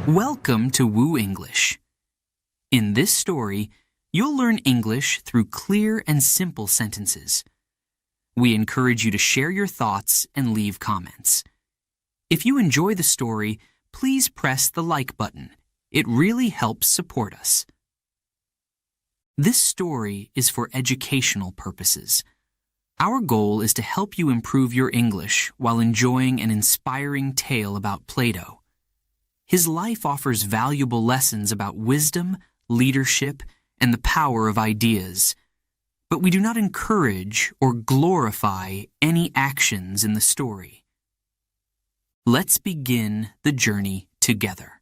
Welcome to Woo English. In this story, you'll learn English through clear and simple sentences. We encourage you to share your thoughts and leave comments. If you enjoy the story, please press the like button. It really helps support us. This story is for educational purposes. Our goal is to help you improve your English while enjoying an inspiring tale about Plato. His life offers valuable lessons about wisdom, leadership, and the power of ideas. But we do not encourage or glorify any actions in the story. Let's begin the journey together.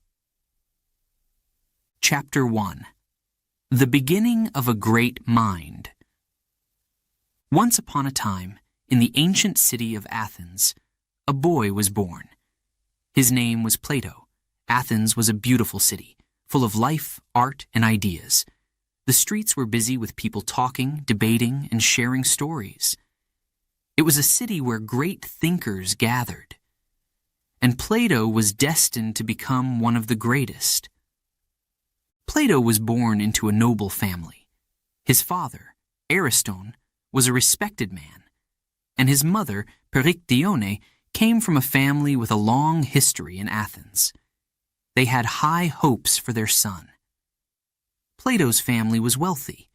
Chapter 1. The Beginning of a Great Mind. Once upon a time, in the ancient city of Athens, a boy was born. His name was Plato. Athens was a beautiful city, full of life, art, and ideas. The streets were busy with people talking, debating, and sharing stories. It was a city where great thinkers gathered. And Plato was destined to become one of the greatest. Plato was born into a noble family. His father, Ariston, was a respected man, and his mother, Perictione, came from a family with a long history in Athens. They had high hopes for their son. Plato's family was wealthy,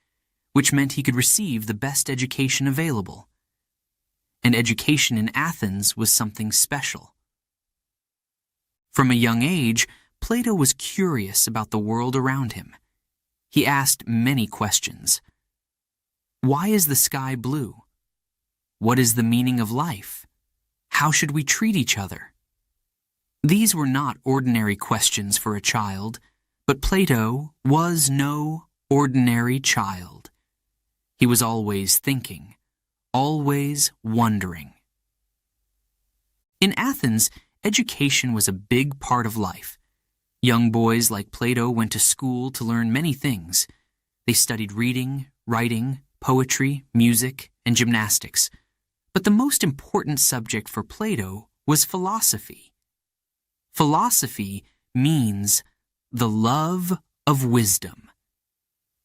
which meant he could receive the best education available. And education in Athens was something special. From a young age, Plato was curious about the world around him. He asked many questions. Why is the sky blue? What is the meaning of life? How should we treat each other? These were not ordinary questions for a child, but Plato was no ordinary child. He was always thinking, always wondering. In Athens, education was a big part of life. Young boys like Plato went to school to learn many things. They studied reading, writing, poetry, music, and gymnastics. But the most important subject for Plato was philosophy. Philosophy means the love of wisdom.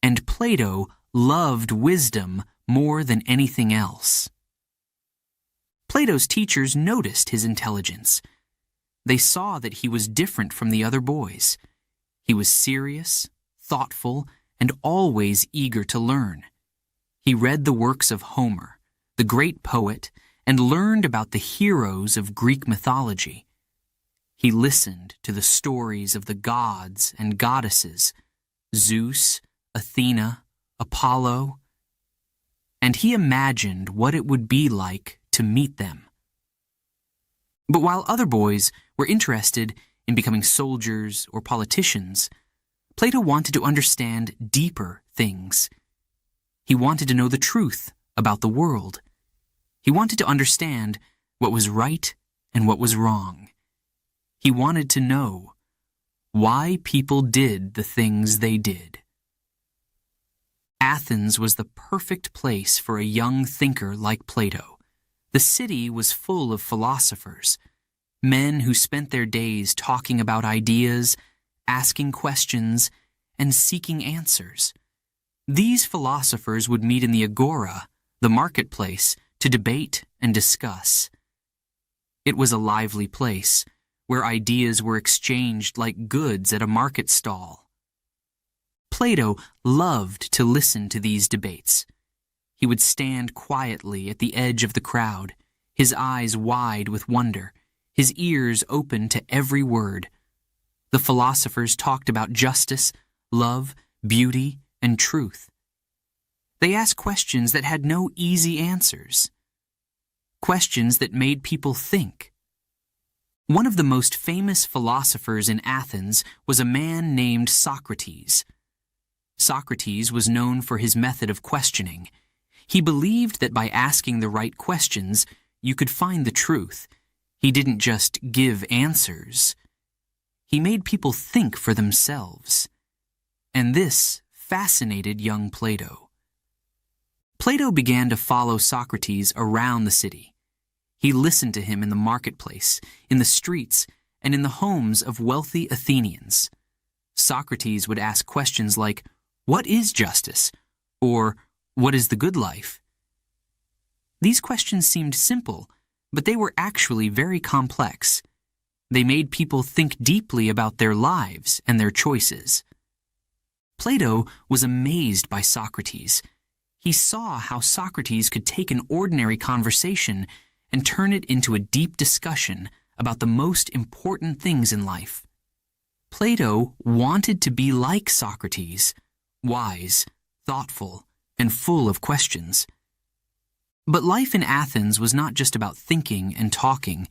And Plato loved wisdom more than anything else. Plato's teachers noticed his intelligence. They saw that he was different from the other boys. He was serious, thoughtful, and always eager to learn. He read the works of Homer, the great poet, and learned about the heroes of Greek mythology. He listened to the stories of the gods and goddesses, Zeus, Athena, Apollo, and he imagined what it would be like to meet them. But while other boys were interested in becoming soldiers or politicians, Plato wanted to understand deeper things. He wanted to know the truth about the world. He wanted to understand what was right and what was wrong. He wanted to know why people did the things they did. Athens was the perfect place for a young thinker like Plato. The city was full of philosophers, men who spent their days talking about ideas, asking questions, and seeking answers. These philosophers would meet in the agora, the marketplace, to debate and discuss. It was a lively place, where ideas were exchanged like goods at a market stall. Plato loved to listen to these debates. He would stand quietly at the edge of the crowd, his eyes wide with wonder, his ears open to every word. The philosophers talked about justice, love, beauty, and truth. They asked questions that had no easy answers. Questions that made people think. One of the most famous philosophers in Athens was a man named Socrates. Socrates was known for his method of questioning. He believed that by asking the right questions, you could find the truth. He didn't just give answers. He made people think for themselves. And this fascinated young Plato. Plato began to follow Socrates around the city. He listened to him in the marketplace, in the streets, and in the homes of wealthy Athenians. Socrates would ask questions like, "What is justice?" or "What is the good life?" These questions seemed simple, but they were actually very complex. They made people think deeply about their lives and their choices. Plato was amazed by Socrates. He saw how Socrates could take an ordinary conversation and turn it into a deep discussion about the most important things in life. Plato wanted to be like Socrates, wise, thoughtful, and full of questions. But life in Athens was not just about thinking and talking.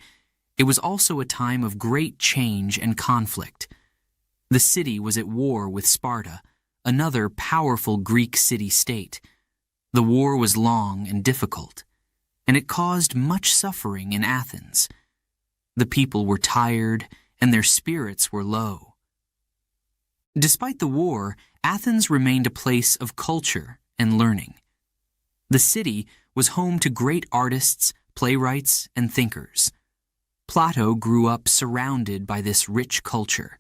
It was also a time of great change and conflict. The city was at war with Sparta, another powerful Greek city-state. The war was long and difficult, and it caused much suffering in Athens. The people were tired, and their spirits were low. Despite the war, Athens remained a place of culture and learning. The city was home to great artists, playwrights, and thinkers. Plato grew up surrounded by this rich culture.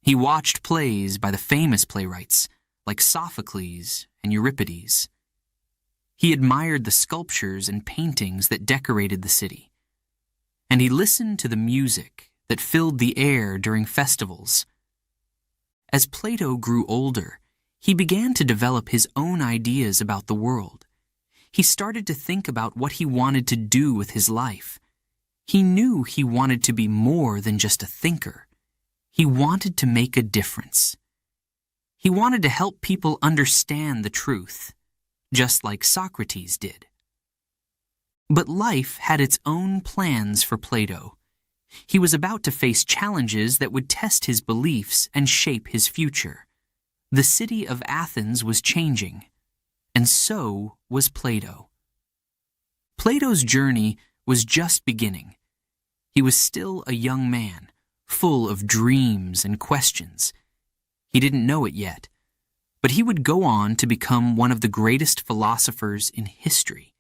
He watched plays by the famous playwrights like Sophocles and Euripides. He admired the sculptures and paintings that decorated the city. And he listened to the music that filled the air during festivals. As Plato grew older, he began to develop his own ideas about the world. He started to think about what he wanted to do with his life. He knew he wanted to be more than just a thinker. He wanted to make a difference. He wanted to help people understand the truth, just like Socrates did. But life had its own plans for Plato. He was about to face challenges that would test his beliefs and shape his future. The city of Athens was changing, and so was Plato. Plato's journey was just beginning. He was still a young man, full of dreams and questions. He didn't know it yet, but he would go on to become one of the greatest philosophers in history.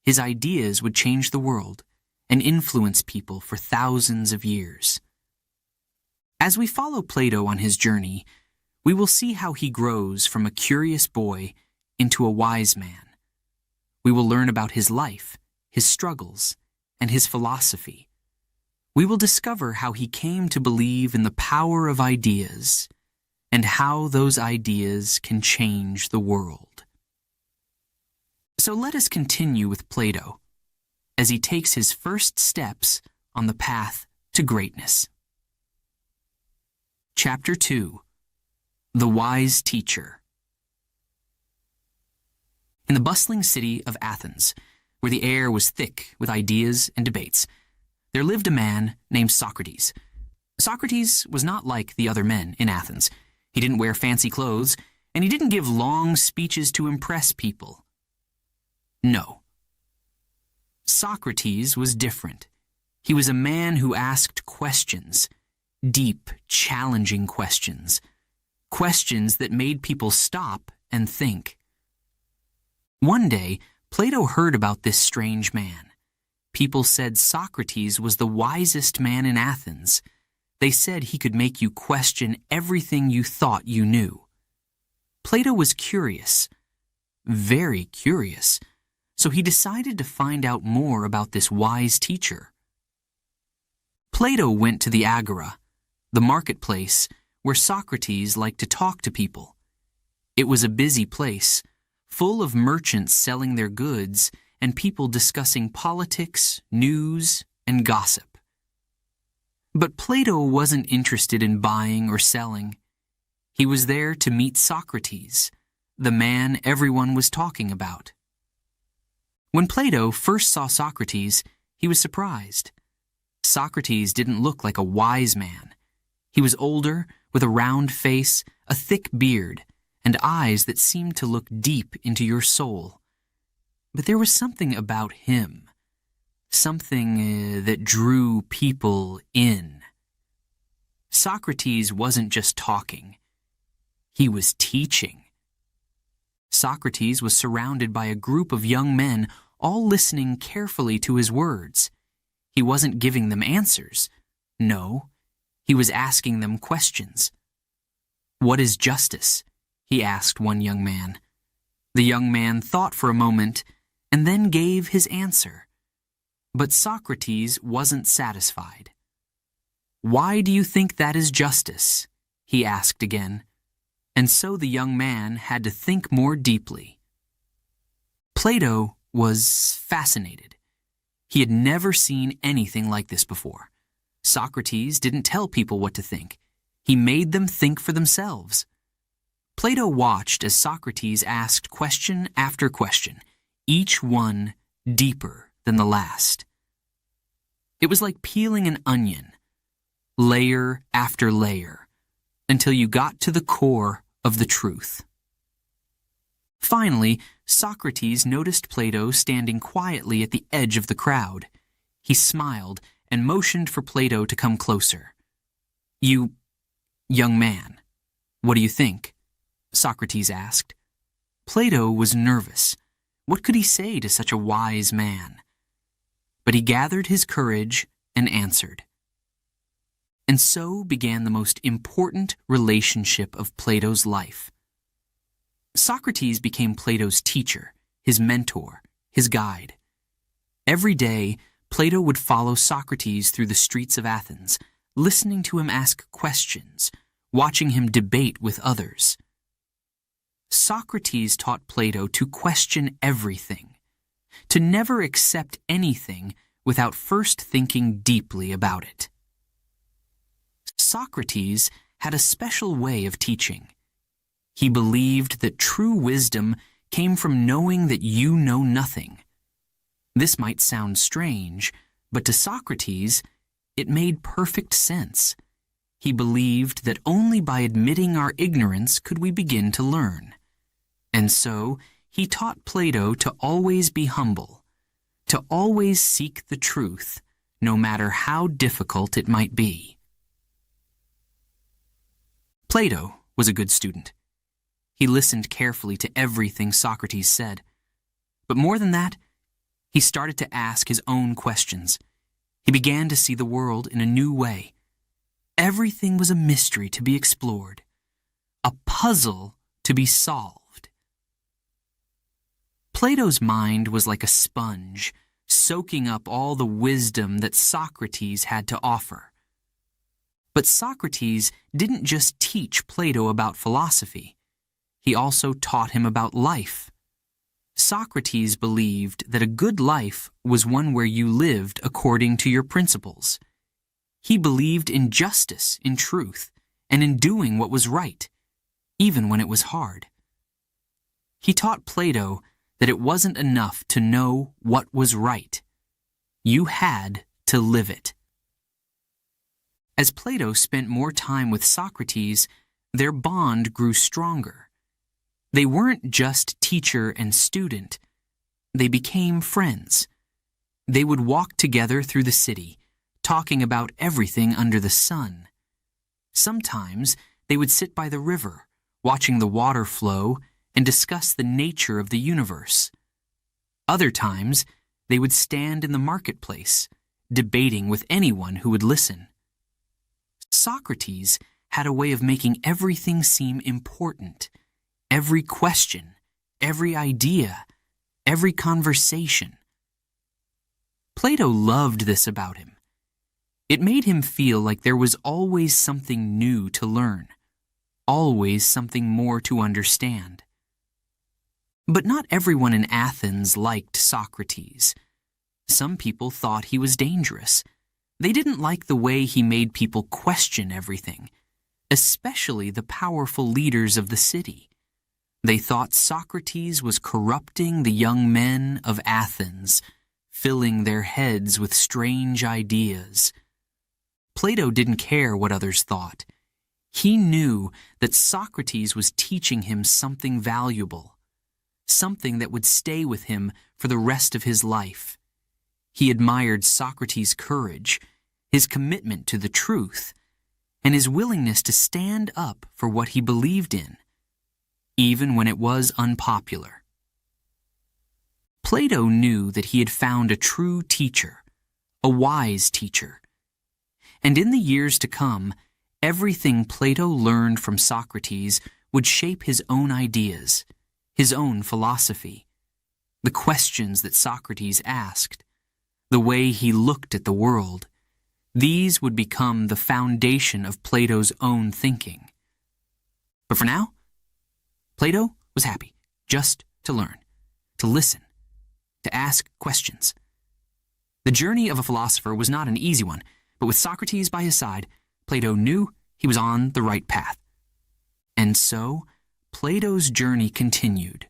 His ideas would change the world and influence people for thousands of years. As we follow Plato on his journey, we will see how he grows from a curious boy into a wise man. We will learn about his life, his struggles, and his philosophy. We will discover how he came to believe in the power of ideas and how those ideas can change the world. So let us continue with Plato as he takes his first steps on the path to greatness. Chapter 2: The Wise Teacher. In the bustling city of Athens, where the air was thick with ideas and debates, there lived a man named Socrates. Socrates was not like the other men in Athens. He didn't wear fancy clothes, and he didn't give long speeches to impress people. No. Socrates was different. He was a man who asked questions, deep, challenging questions, questions that made people stop and think. One day, Plato heard about this strange man. People said Socrates was the wisest man in Athens. They said he could make you question everything you thought you knew. Plato was curious, very curious, so he decided to find out more about this wise teacher. Plato went to the agora, the marketplace where Socrates liked to talk to people. It was a busy place, full of merchants selling their goods and people discussing politics, news, and gossip. But Plato wasn't interested in buying or selling. He was there to meet Socrates, the man everyone was talking about. When Plato first saw Socrates, he was surprised. Socrates didn't look like a wise man. He was older, with a round face, a thick beard, and eyes that seemed to look deep into your soul. But there was something about him, something that drew people in. Socrates wasn't just talking. He was teaching. Socrates was surrounded by a group of young men, all listening carefully to his words. He wasn't giving them answers. No, He was asking them questions. "What is justice?" he asked one young man. The young man thought for a moment and then gave his answer. But Socrates wasn't satisfied. "Why do you think that is justice?" he asked again. And so the young man had to think more deeply. Plato was fascinated. He had never seen anything like this before. Socrates didn't tell people what to think. He made them think for themselves. Plato watched as Socrates asked question after question, each one deeper than the last. It was like peeling an onion, layer after layer, until you got to the core of the truth. Finally, Socrates noticed Plato standing quietly at the edge of the crowd. He smiled and motioned for Plato to come closer. "You, young man, what do you think?" Socrates asked. Plato was nervous. What could he say to such a wise man? But he gathered his courage and answered. And so began the most important relationship of Plato's life. Socrates became Plato's teacher, his mentor, his guide. Every day, Plato would follow Socrates through the streets of Athens, listening to him ask questions, watching him debate with others. Socrates taught Plato to question everything, to never accept anything without first thinking deeply about it. Socrates had a special way of teaching. He believed that true wisdom came from knowing that you know nothing. This might sound strange, but to Socrates, it made perfect sense. He believed that only by admitting our ignorance could we begin to learn. And so, he taught Plato to always be humble, to always seek the truth, no matter how difficult it might be. Plato was a good student. He listened carefully to everything Socrates said. But more than that, he started to ask his own questions. He began to see the world in a new way. Everything was a mystery to be explored, a puzzle to be solved. Plato's mind was like a sponge, soaking up all the wisdom that Socrates had to offer. But Socrates didn't just teach Plato about philosophy. He also taught him about life. Socrates believed that a good life was one where you lived according to your principles. He believed in justice, in truth, and in doing what was right, even when it was hard. He taught Plato that it wasn't enough to know what was right. You had to live it. As Plato spent more time with Socrates, their bond grew stronger. They weren't just teacher and student. They became friends. They would walk together through the city, talking about everything under the sun. Sometimes they would sit by the river, watching the water flow and discuss the nature of the universe. Other times, they would stand in the marketplace, debating with anyone who would listen. Socrates had a way of making everything seem important. Every question, every idea, every conversation. Plato loved this about him. It made him feel like there was always something new to learn, always something more to understand. But not everyone in Athens liked Socrates. Some people thought he was dangerous. They didn't like the way he made people question everything, especially the powerful leaders of the city. They thought Socrates was corrupting the young men of Athens, filling their heads with strange ideas. Plato didn't care what others thought. He knew that Socrates was teaching him something valuable, something that would stay with him for the rest of his life. He admired Socrates' courage, his commitment to the truth, and his willingness to stand up for what he believed in, even when it was unpopular. Plato knew that he had found a true teacher, a wise teacher, And in the years to come, everything Plato learned from Socrates would shape his own ideas, his own philosophy. The questions that Socrates asked, the way he looked at the world, these would become the foundation of Plato's own thinking. But for now, Plato was happy just to learn, to listen, to ask questions. The journey of a philosopher was not an easy one, but with Socrates by his side, Plato knew he was on the right path. And so, Plato's journey continued,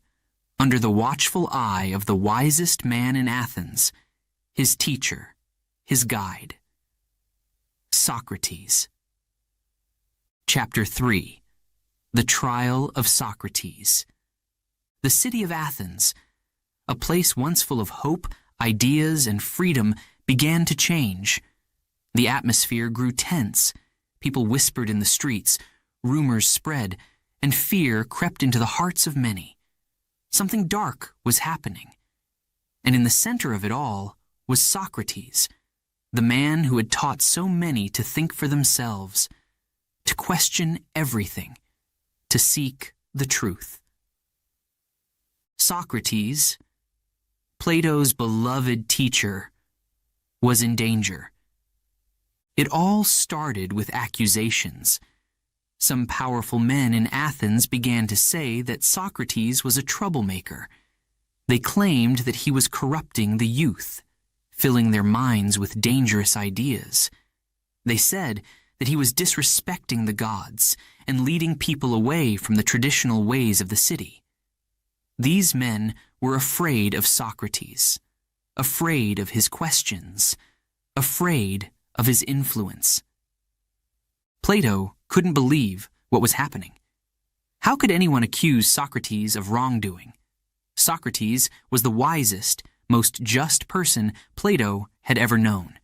under the watchful eye of the wisest man in Athens, his teacher, his guide, Socrates. Chapter 3. The Trial of Socrates. The city of Athens, a place once full of hope, ideas, and freedom, began to change. The atmosphere grew tense. People whispered in the streets, rumors spread, and fear crept into the hearts of many. Something dark was happening. And in the center of it all was Socrates, the man who had taught so many to think for themselves, to question everything, to seek the truth. Socrates, Plato's beloved teacher, was in danger. It all started with accusations. Some powerful men in Athens began to say that Socrates was a troublemaker. They claimed that he was corrupting the youth, filling their minds with dangerous ideas. They said that he was disrespecting the gods and leading people away from the traditional ways of the city. These men were afraid of Socrates, afraid of his questions, afraid of his influence. Plato couldn't believe what was happening. How could anyone accuse Socrates of wrongdoing? Socrates was the wisest, most just person Plato had ever known.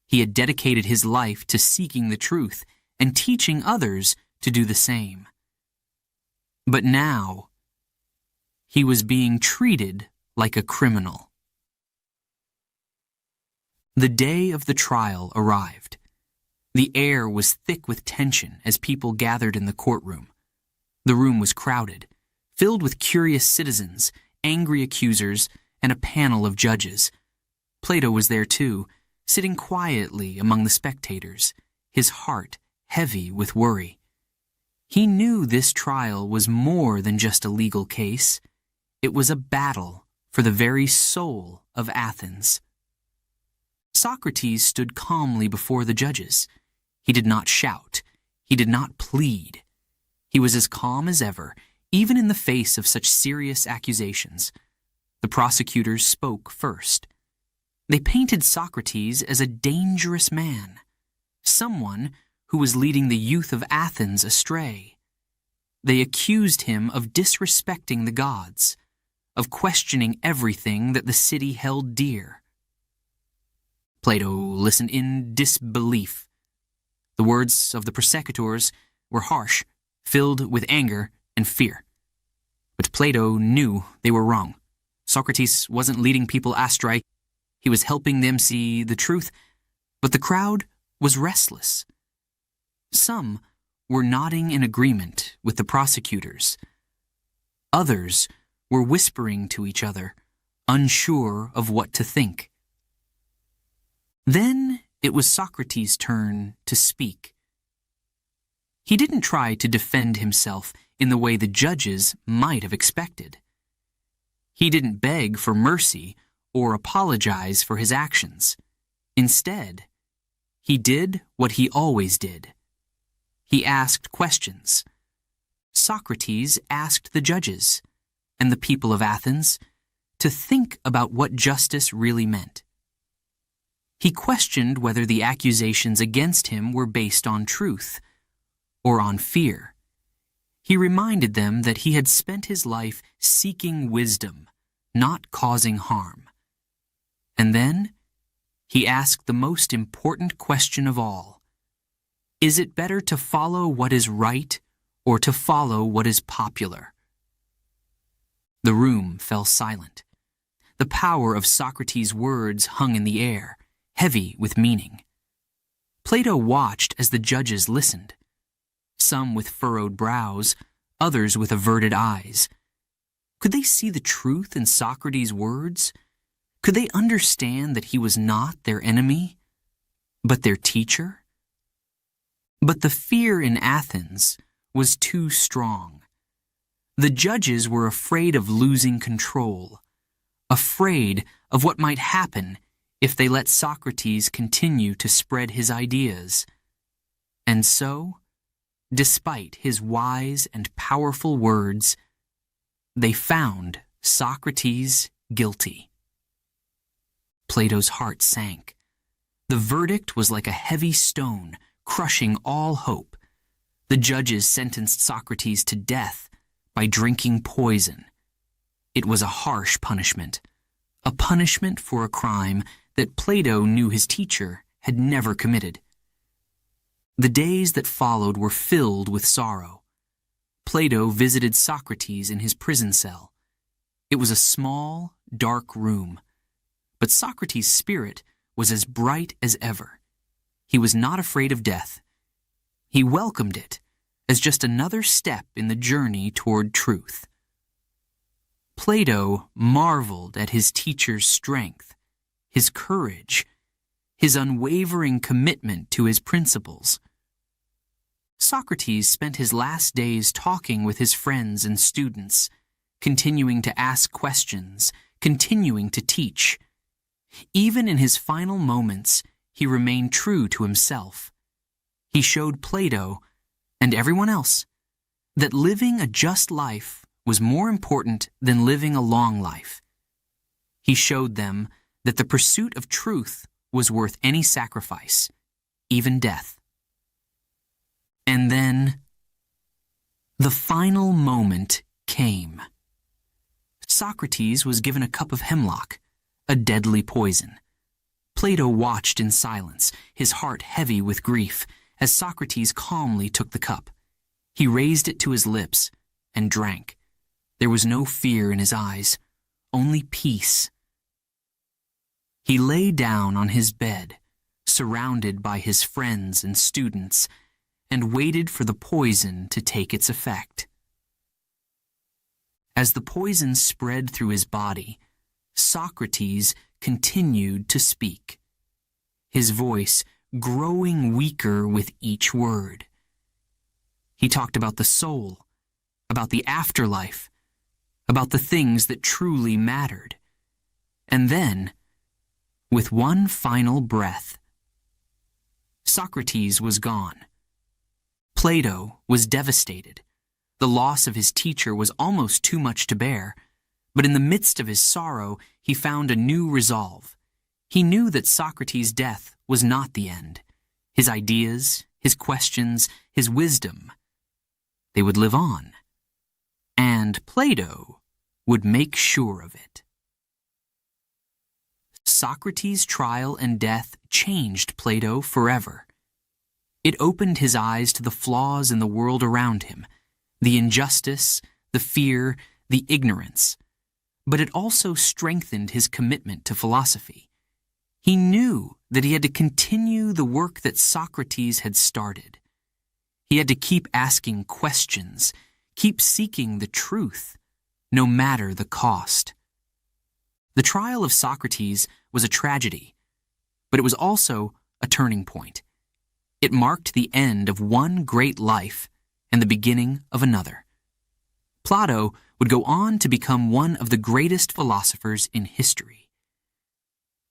He had dedicated his life to seeking the truth and teaching others to do the same. But now, he was being treated like a criminal. The day of the trial arrived. The air was thick with tension as people gathered in the courtroom. The room was crowded, filled with curious citizens, angry accusers, and a panel of judges. Plato was there too, sitting quietly among the spectators, his heart heavy with worry. He knew this trial was more than just a legal case. It was a battle for the very soul of Athens. Socrates stood calmly before the judges. He did not shout. He did not plead. He was as calm as ever, even in the face of such serious accusations. The prosecutors spoke first. They painted Socrates as a dangerous man, someone who was leading the youth of Athens astray. They accused him of disrespecting the gods, of questioning everything that the city held dear. Plato listened in disbelief. The words of the prosecutors were harsh, filled with anger and fear. But Plato knew they were wrong. Socrates wasn't leading people astray. He was helping them see the truth. But the crowd was restless. Some were nodding in agreement with the prosecutors. Others were whispering to each other, unsure of what to think. Then it was Socrates' turn to speak. He didn't try to defend himself in the way the judges might have expected. He didn't beg for mercy or apologize for his actions. Instead, he did what he always did. He asked questions. Socrates asked the judges and the people of Athens to think about what justice really meant. He questioned whether the accusations against him were based on truth or on fear. He reminded them that he had spent his life seeking wisdom, not causing harm. And then he asked the most important question of all. Is it better to follow what is right or to follow what is popular? The room fell silent. The power of Socrates' words hung in the air, heavy with meaning. Plato watched as the judges listened, some with furrowed brows, others with averted eyes. Could they see the truth in Socrates' words? Could they understand that he was not their enemy, but their teacher? But the fear in Athens was too strong. The judges were afraid of losing control, afraid of what might happen if they let Socrates continue to spread his ideas. And so, despite his wise and powerful words, they found Socrates guilty. Plato's heart sank. The verdict was like a heavy stone, crushing all hope. The judges sentenced Socrates to death by drinking poison. It was a harsh punishment, a punishment for a crime that Plato knew his teacher had never committed. The days that followed were filled with sorrow. Plato visited Socrates in his prison cell. It was a small, dark room, but Socrates' spirit was as bright as ever. He was not afraid of death. He welcomed it as just another step in the journey toward truth. Plato marveled at his teacher's strength, his courage, his unwavering commitment to his principles. Socrates spent his last days talking with his friends and students, continuing to ask questions, continuing to teach. Even in his final moments, he remained true to himself. He showed Plato, and everyone else, that living a just life was more important than living a long life. He showed them that the pursuit of truth was worth any sacrifice, even death. And then, the final moment came. Socrates was given a cup of hemlock, a deadly poison. Plato watched in silence, his heart heavy with grief, as Socrates calmly took the cup. He raised it to his lips and drank. There was no fear in his eyes, only peace. He lay down on his bed, surrounded by his friends and students, and waited for the poison to take its effect. As the poison spread through his body, Socrates continued to speak, his voice growing weaker with each word. He talked about the soul, about the afterlife, about the things that truly mattered. And then, with one final breath, Socrates was gone. Plato was devastated. The loss of his teacher was almost too much to bear, but in the midst of his sorrow, he found a new resolve. He knew that Socrates' death was not the end. His ideas, his questions, his wisdom, they would live on. And Plato would make sure of it. Socrates' trial and death changed Plato forever. It opened his eyes to the flaws in the world around him, the injustice, the fear, the ignorance. But it also strengthened his commitment to philosophy. He knew that he had to continue the work that Socrates had started. He had to keep asking questions, keep seeking the truth, no matter the cost. The trial of Socrates was a tragedy, but it was also a turning point. It marked the end of one great life and the beginning of another. Plato would go on to become one of the greatest philosophers in history,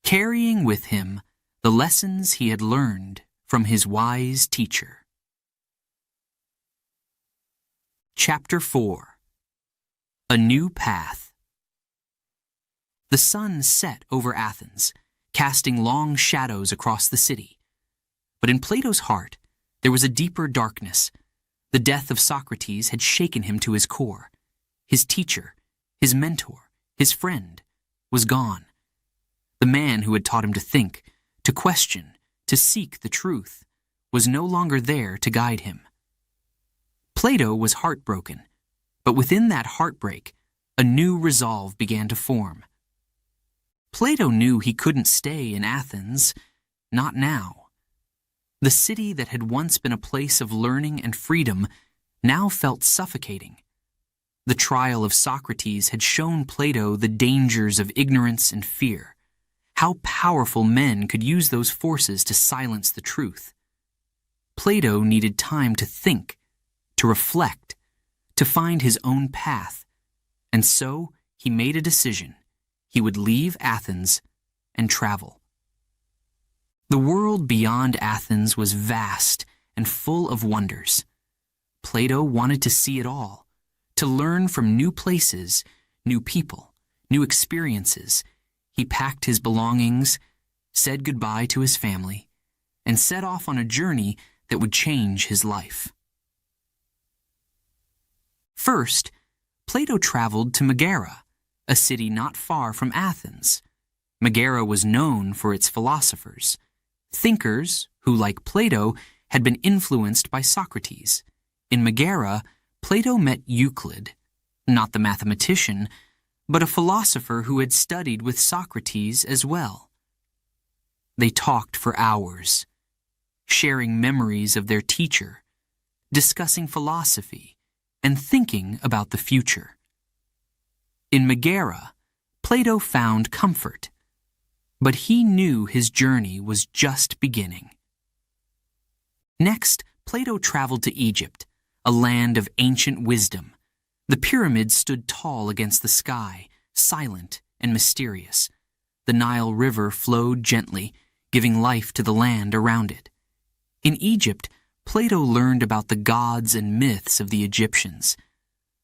carrying with him the lessons he had learned from his wise teacher. Chapter 4. A New Path. The sun set over Athens, casting long shadows across the city. But in Plato's heart, there was a deeper darkness. The death of Socrates had shaken him to his core. His teacher, his mentor, his friend, was gone. The man who had taught him to think, to question, to seek the truth, was no longer there to guide him. Plato was heartbroken, but within that heartbreak, a new resolve began to form. Plato knew he couldn't stay in Athens, not now. The city that had once been a place of learning and freedom now felt suffocating. The trial of Socrates had shown Plato the dangers of ignorance and fear, how powerful men could use those forces to silence the truth. Plato needed time to think, to reflect, to find his own path, and so he made a decision. He would leave Athens and travel. The world beyond Athens was vast and full of wonders. Plato wanted to see it all, to learn from new places, new people, new experiences. He packed his belongings, said goodbye to his family, and set off on a journey that would change his life. First, Plato traveled to Megara, a city not far from Athens. Megara was known for its philosophers, thinkers who, like Plato, had been influenced by Socrates. In Megara, Plato met Euclid, not the mathematician, but a philosopher who had studied with Socrates as well. They talked for hours, sharing memories of their teacher, discussing philosophy, and thinking about the future. In Megara, Plato found comfort, but he knew his journey was just beginning. Next, Plato traveled to Egypt, a land of ancient wisdom. The pyramids stood tall against the sky, silent and mysterious. The Nile River flowed gently, giving life to the land around it. In Egypt, Plato learned about the gods and myths of the Egyptians,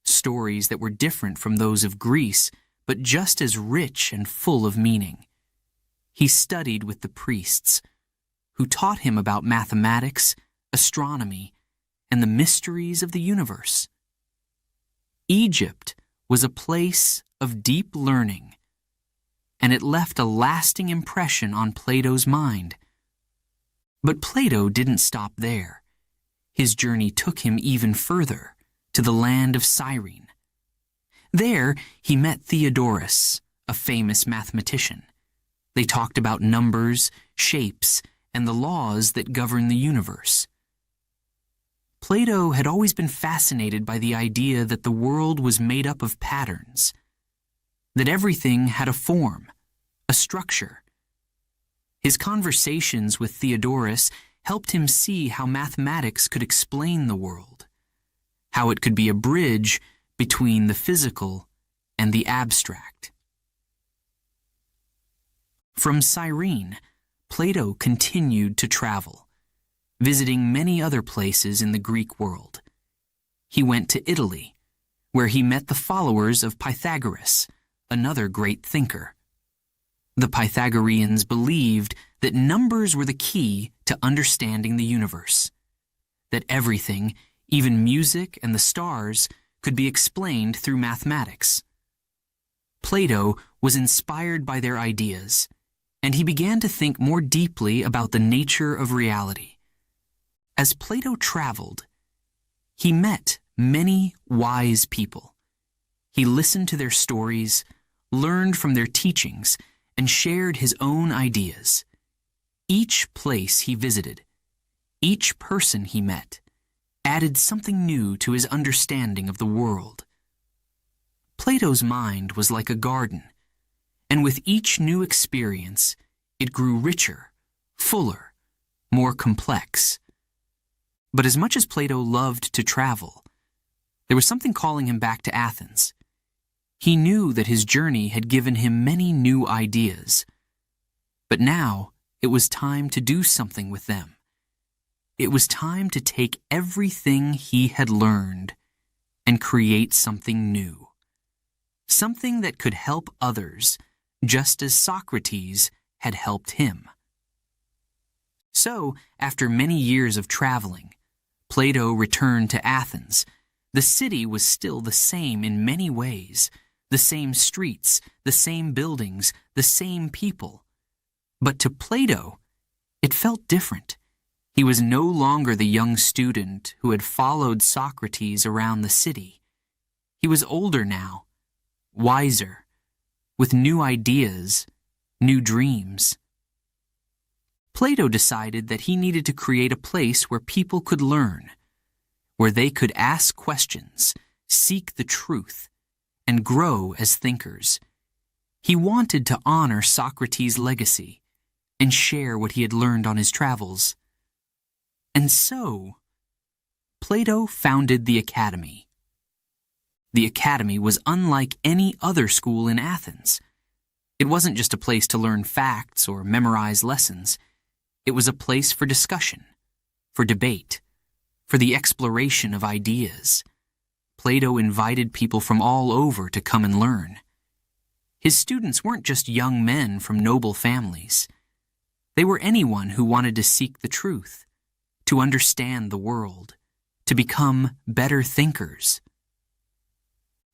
stories that were different from those of Greece, but just as rich and full of meaning. He studied with the priests, who taught him about mathematics, astronomy, and the mysteries of the universe. Egypt was a place of deep learning, and it left a lasting impression on Plato's mind. But Plato didn't stop there. His journey took him even further, to the land of Cyrene. There, he met Theodorus, a famous mathematician. They talked about numbers, shapes, and the laws that govern the universe. Plato had always been fascinated by the idea that the world was made up of patterns, that everything had a form, a structure. His conversations with Theodorus helped him see how mathematics could explain the world, how it could be a bridge between the physical and the abstract. From Cyrene, Plato continued to travel, visiting many other places in the Greek world. He went to Italy, where he met the followers of Pythagoras, another great thinker. The Pythagoreans believed that numbers were the key to understanding the universe, that everything, even music and the stars, could be explained through mathematics. Plato was inspired by their ideas, and he began to think more deeply about the nature of reality. As Plato traveled, he met many wise people. He listened to their stories, learned from their teachings, and shared his own ideas. Each place he visited, each person he met, added something new to his understanding of the world. Plato's mind was like a garden, and with each new experience, it grew richer, fuller, more complex. But as much as Plato loved to travel, there was something calling him back to Athens. He knew that his journey had given him many new ideas, but now it was time to do something with them. It was time to take everything he had learned and create something new, something that could help others, just as Socrates had helped him. So, after many years of traveling, Plato returned to Athens. The city was still the same in many ways, the same streets, the same buildings, the same people. But to Plato, it felt different. He was no longer the young student who had followed Socrates around the city. He was older now, wiser, with new ideas, new dreams. Plato decided that he needed to create a place where people could learn, where they could ask questions, seek the truth, and grow as thinkers. He wanted to honor Socrates' legacy and share what he had learned on his travels. And so, Plato founded the Academy. The Academy was unlike any other school in Athens. It wasn't just a place to learn facts or memorize lessons. It was a place for discussion, for debate, for the exploration of ideas. Plato invited people from all over to come and learn. His students weren't just young men from noble families. They were anyone who wanted to seek the truth, to understand the world, to become better thinkers.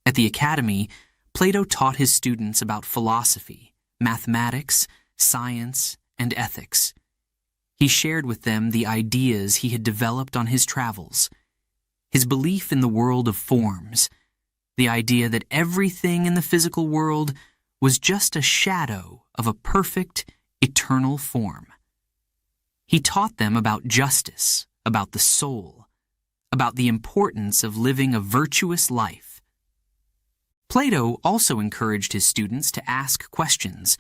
At the Academy, Plato taught his students about philosophy, mathematics, science, and ethics. He shared with them the ideas he had developed on his travels, his belief in the world of forms, the idea that everything in the physical world was just a shadow of a perfect, eternal form. He taught them about justice, about the soul, about the importance of living a virtuous life. Plato also encouraged his students to ask questions,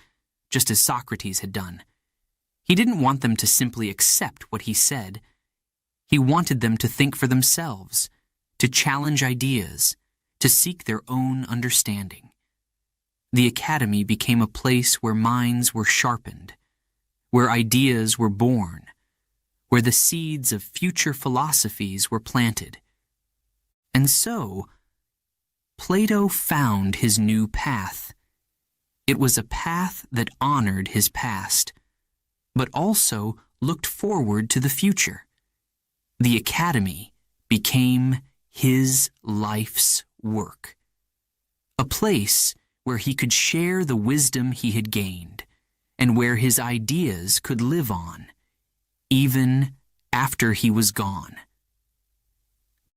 just as Socrates had done. He didn't want them to simply accept what he said. He wanted them to think for themselves, to challenge ideas, to seek their own understanding. The Academy became a place where minds were sharpened, where ideas were born, where the seeds of future philosophies were planted. And so, Plato found his new path. It was a path that honored his past, but also looked forward to the future. The Academy became his life's work, a place where he could share the wisdom he had gained and where his ideas could live on, even after he was gone.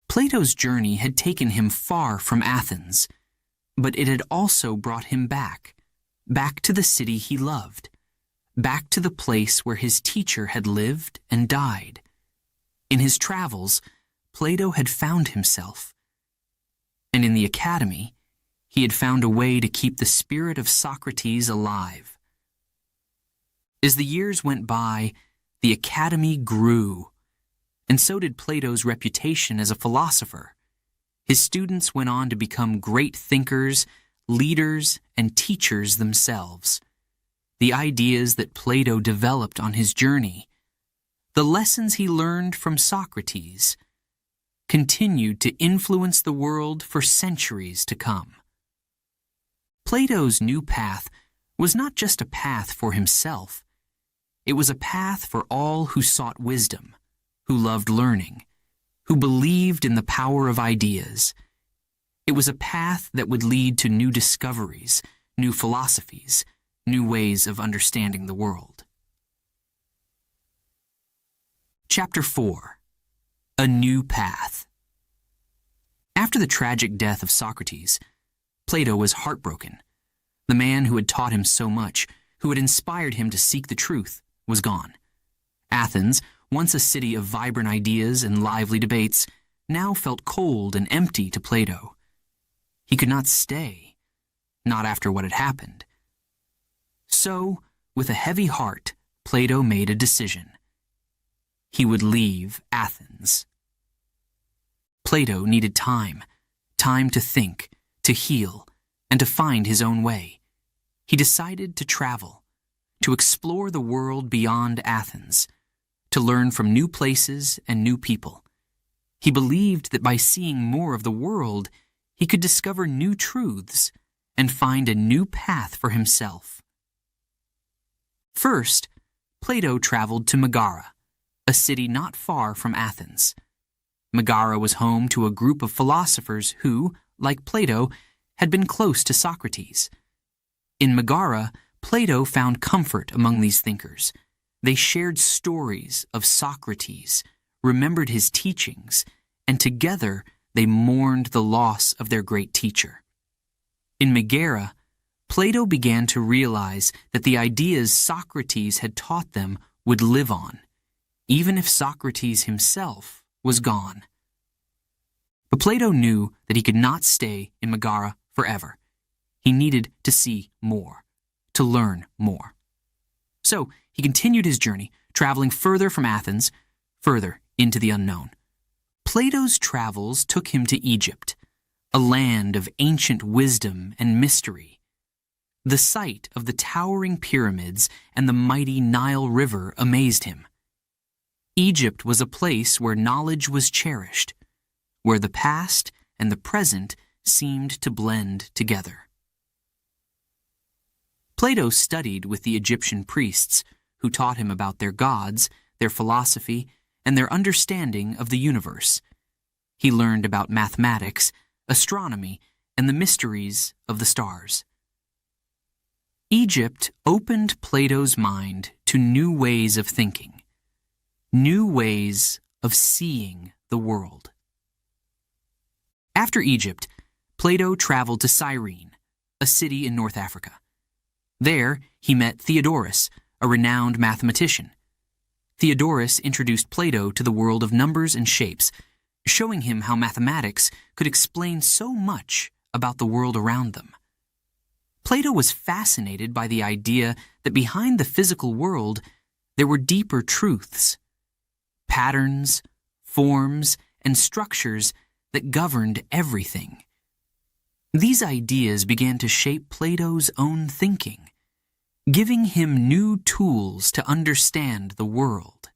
Plato's journey had taken him far from Athens, but it had also brought him back to the city he loved, back to the place where his teacher had lived and died. In his travels, Plato had found himself, and in the Academy, he had found a way to keep the spirit of Socrates alive. As the years went by, the Academy grew, and so did Plato's reputation as a philosopher. His students went on to become great thinkers, leaders, and teachers themselves. The ideas that Plato developed on his journey, the lessons he learned from Socrates, continued to influence the world for centuries to come. Plato's new path was not just a path for himself. It was a path for all who sought wisdom, who loved learning, who believed in the power of ideas. It was a path that would lead to new discoveries, new philosophies, new ways of understanding the world. Chapter 4. A New Path. After the tragic death of Socrates, Plato was heartbroken. The man who had taught him so much, who had inspired him to seek the truth, was gone. Athens, once a city of vibrant ideas and lively debates, now felt cold and empty to Plato. He could not stay, not after what had happened. So, with a heavy heart, Plato made a decision. He would leave Athens. Plato needed time to think, to heal, and to find his own way. He decided to travel, to explore the world beyond Athens, to learn from new places and new people. He believed that by seeing more of the world, he could discover new truths and find a new path for himself. First, Plato traveled to Megara, a city not far from Athens. Megara was home to a group of philosophers who, like Plato, had been close to Socrates. In Megara, Plato found comfort among these thinkers. They shared stories of Socrates, remembered his teachings, and together they mourned the loss of their great teacher. In Megara, Plato began to realize that the ideas Socrates had taught them would live on, even if Socrates himself was gone. But Plato knew that he could not stay in Megara forever. He needed to see more, to learn more. So he continued his journey, traveling further from Athens, further into the unknown. Plato's travels took him to Egypt, a land of ancient wisdom and mystery. The sight of the towering pyramids and the mighty Nile River amazed him. Egypt was a place where knowledge was cherished, where the past and the present seemed to blend together. Plato studied with the Egyptian priests, who taught him about their gods, their philosophy, and their understanding of the universe. He learned about mathematics, astronomy, and the mysteries of the stars. Egypt opened Plato's mind to new ways of thinking, new ways of seeing the world. After Egypt, Plato traveled to Cyrene, a city in North Africa. There, he met Theodorus, a renowned mathematician. Theodorus introduced Plato to the world of numbers and shapes, showing him how mathematics could explain so much about the world around them. Plato was fascinated by the idea that behind the physical world, there were deeper truths, patterns, forms, and structures that governed everything. These ideas began to shape Plato's own thinking, giving him new tools to understand the world.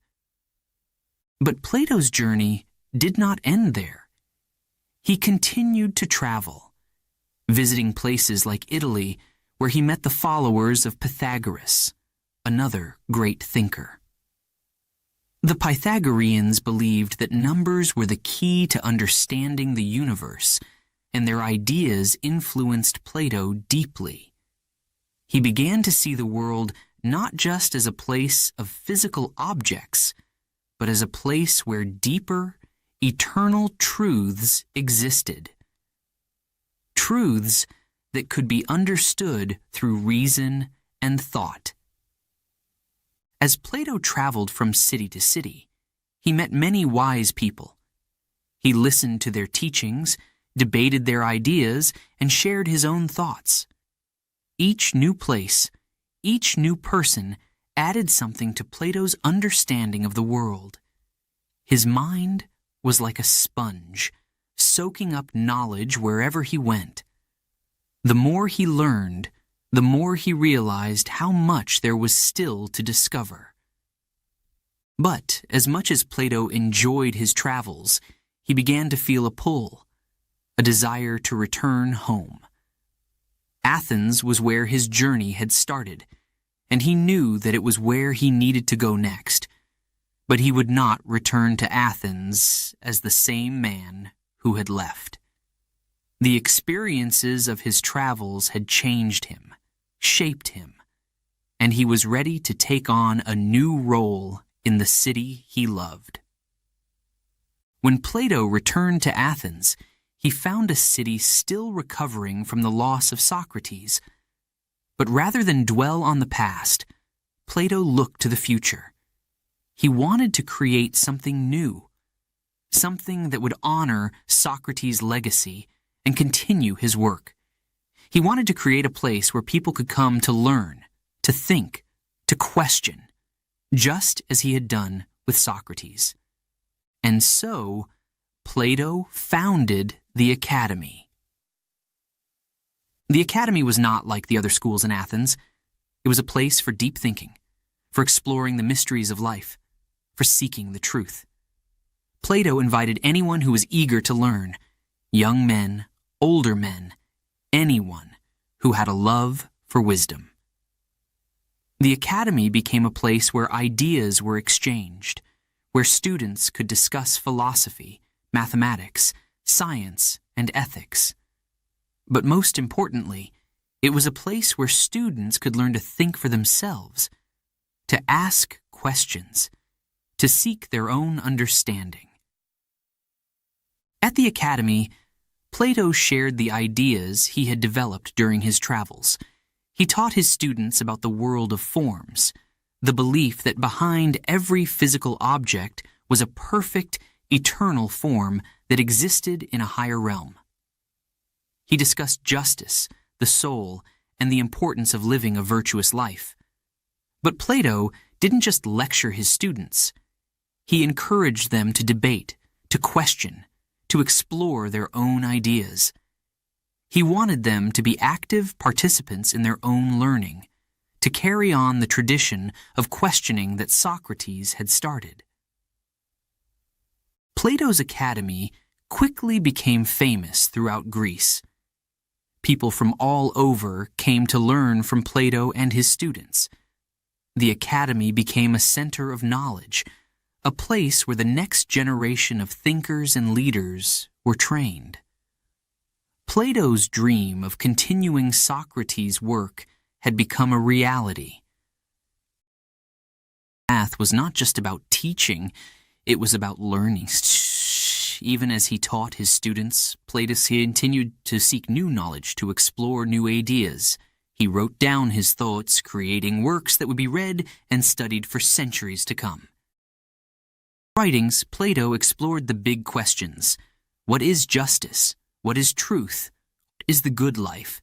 But Plato's journey did not end there. He continued to travel, visiting places like Italy, where he met the followers of Pythagoras, another great thinker. The Pythagoreans believed that numbers were the key to understanding the universe, and their ideas influenced Plato deeply. He began to see the world not just as a place of physical objects, but as a place where deeper, eternal truths existed. Truths that could be understood through reason and thought. As Plato traveled from city to city, he met many wise people. He listened to their teachings, debated their ideas, and shared his own thoughts. Each new place, each new person added something to Plato's understanding of the world. His mind was like a sponge, soaking up knowledge wherever he went. The more he learned, the more he realized how much there was still to discover. But as much as Plato enjoyed his travels, he began to feel a pull, a desire to return home. Athens was where his journey had started, and he knew that it was where he needed to go next. But he would not return to Athens as the same man who had left. The experiences of his travels had changed him, shaped him, and he was ready to take on a new role in the city he loved. When Plato returned to Athens, he found a city still recovering from the loss of Socrates. But rather than dwell on the past, Plato looked to the future. He wanted to create something new, something that would honor Socrates' legacy and continue his work. He wanted to create a place where people could come to learn, to think, to question, just as he had done with Socrates. And so, Plato founded the Academy. The Academy was not like the other schools in Athens. It was a place for deep thinking, for exploring the mysteries of life, for seeking the truth. Plato invited anyone who was eager to learn, young men, older men, anyone who had a love for wisdom. The Academy became a place where ideas were exchanged, where students could discuss philosophy, mathematics, science, and ethics. But most importantly, it was a place where students could learn to think for themselves, to ask questions, to seek their own understanding. At the Academy, Plato shared the ideas he had developed during his travels. He taught his students about the world of forms, the belief that behind every physical object was a perfect, eternal form that existed in a higher realm. He discussed justice, the soul, and the importance of living a virtuous life. But Plato didn't just lecture his students. He encouraged them to debate, to question, to explore their own ideas. He wanted them to be active participants in their own learning, to carry on the tradition of questioning that Socrates had started. Plato's academy quickly became famous throughout Greece. People from all over came to learn from Plato and his students. The academy became a center of knowledge, a place where the next generation of thinkers and leaders were trained. Plato's dream of continuing Socrates' work had become a reality. Math was not just about teaching, it was about learning. Even as he taught his students, Plato continued to seek new knowledge, to explore new ideas. He wrote down his thoughts, creating works that would be read and studied for centuries to come. In his writings, Plato explored the big questions. What is justice? What is truth? What is the good life?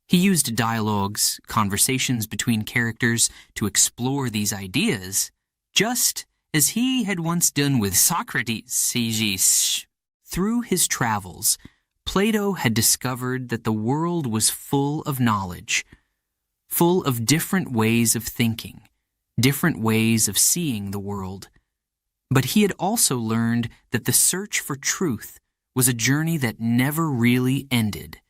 He used dialogues, conversations between characters to explore these ideas, just as he had once done with Socrates. Through his travels, Plato had discovered that the world was full of knowledge, full of different ways of thinking, different ways of seeing the world. But he had also learned that the search for truth was a journey that never really ended.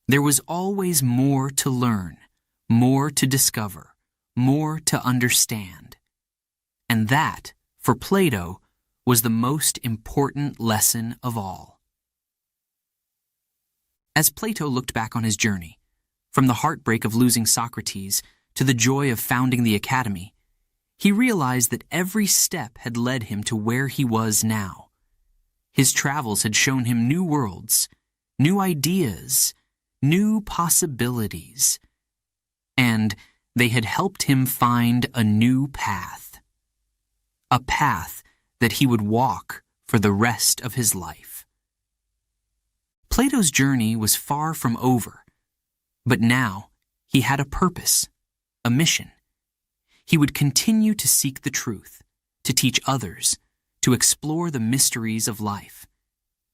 There was always more to learn, more to discover, more to understand. And that, for Plato, was the most important lesson of all. As Plato looked back on his journey, from the heartbreak of losing Socrates to the joy of founding the academy, he realized that every step had led him to where he was now. His travels had shown him new worlds, new ideas, new possibilities, and they had helped him find a new path. A path that he would walk for the rest of his life. Plato's journey was far from over, but now he had a purpose, a mission. He would continue to seek the truth, to teach others, to explore the mysteries of life.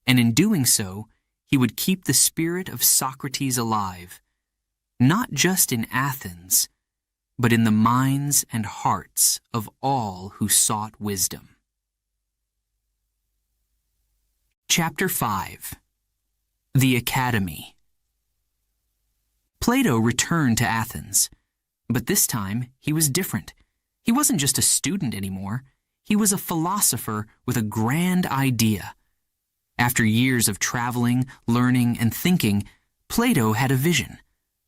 And in doing so, he would keep the spirit of Socrates alive, not just in Athens, but in the minds and hearts of all who sought wisdom. Chapter 5. The Academy. Plato returned to Athens, but this time he was different. He wasn't just a student anymore. He was a philosopher with a grand idea. After years of traveling, learning, and thinking, Plato had a vision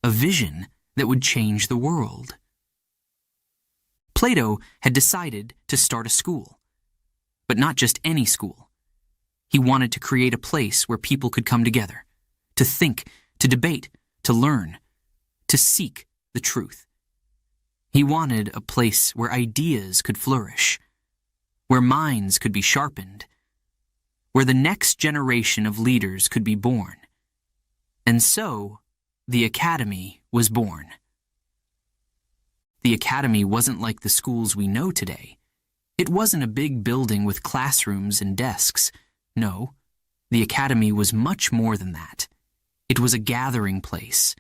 that would change the world. Plato had decided to start a school, but not just any school. He wanted to create a place where people could come together, to think, to debate, to learn, to seek the truth. He wanted a place where ideas could flourish, where minds could be sharpened, where the next generation of leaders could be born. And so, the academy was born. The academy wasn't like the schools we know today. It wasn't a big building with classrooms and desks. No, the academy was much more than that. It was a gathering place,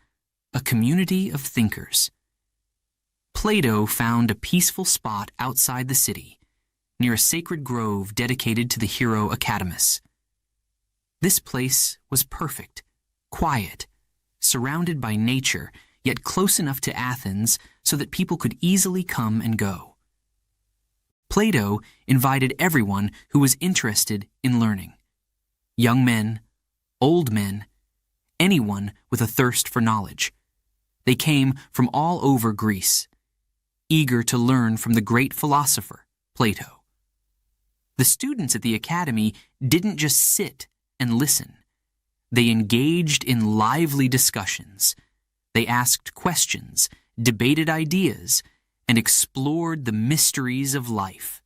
a community of thinkers. Plato found a peaceful spot outside the city, near a sacred grove dedicated to the hero Academus. This place was perfect, quiet, surrounded by nature, yet close enough to Athens so that people could easily come and go. Plato invited everyone who was interested in learning. Young men, old men, anyone with a thirst for knowledge. They came from all over Greece, eager to learn from the great philosopher, Plato. The students at the academy didn't just sit and listen. They engaged in lively discussions. They asked questions, debated ideas, and explored the mysteries of life.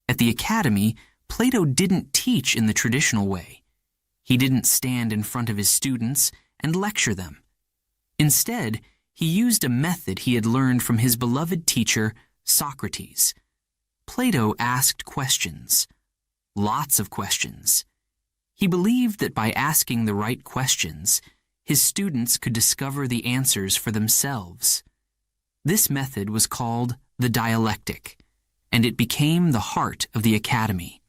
At the academy, Plato didn't teach in the traditional way. He didn't stand in front of his students and lecture them. Instead, he used a method he had learned from his beloved teacher, Socrates. Plato asked questions, lots of questions. He believed that by asking the right questions, his students could discover the answers for themselves. This method was called the dialectic, and it became the heart of the academy.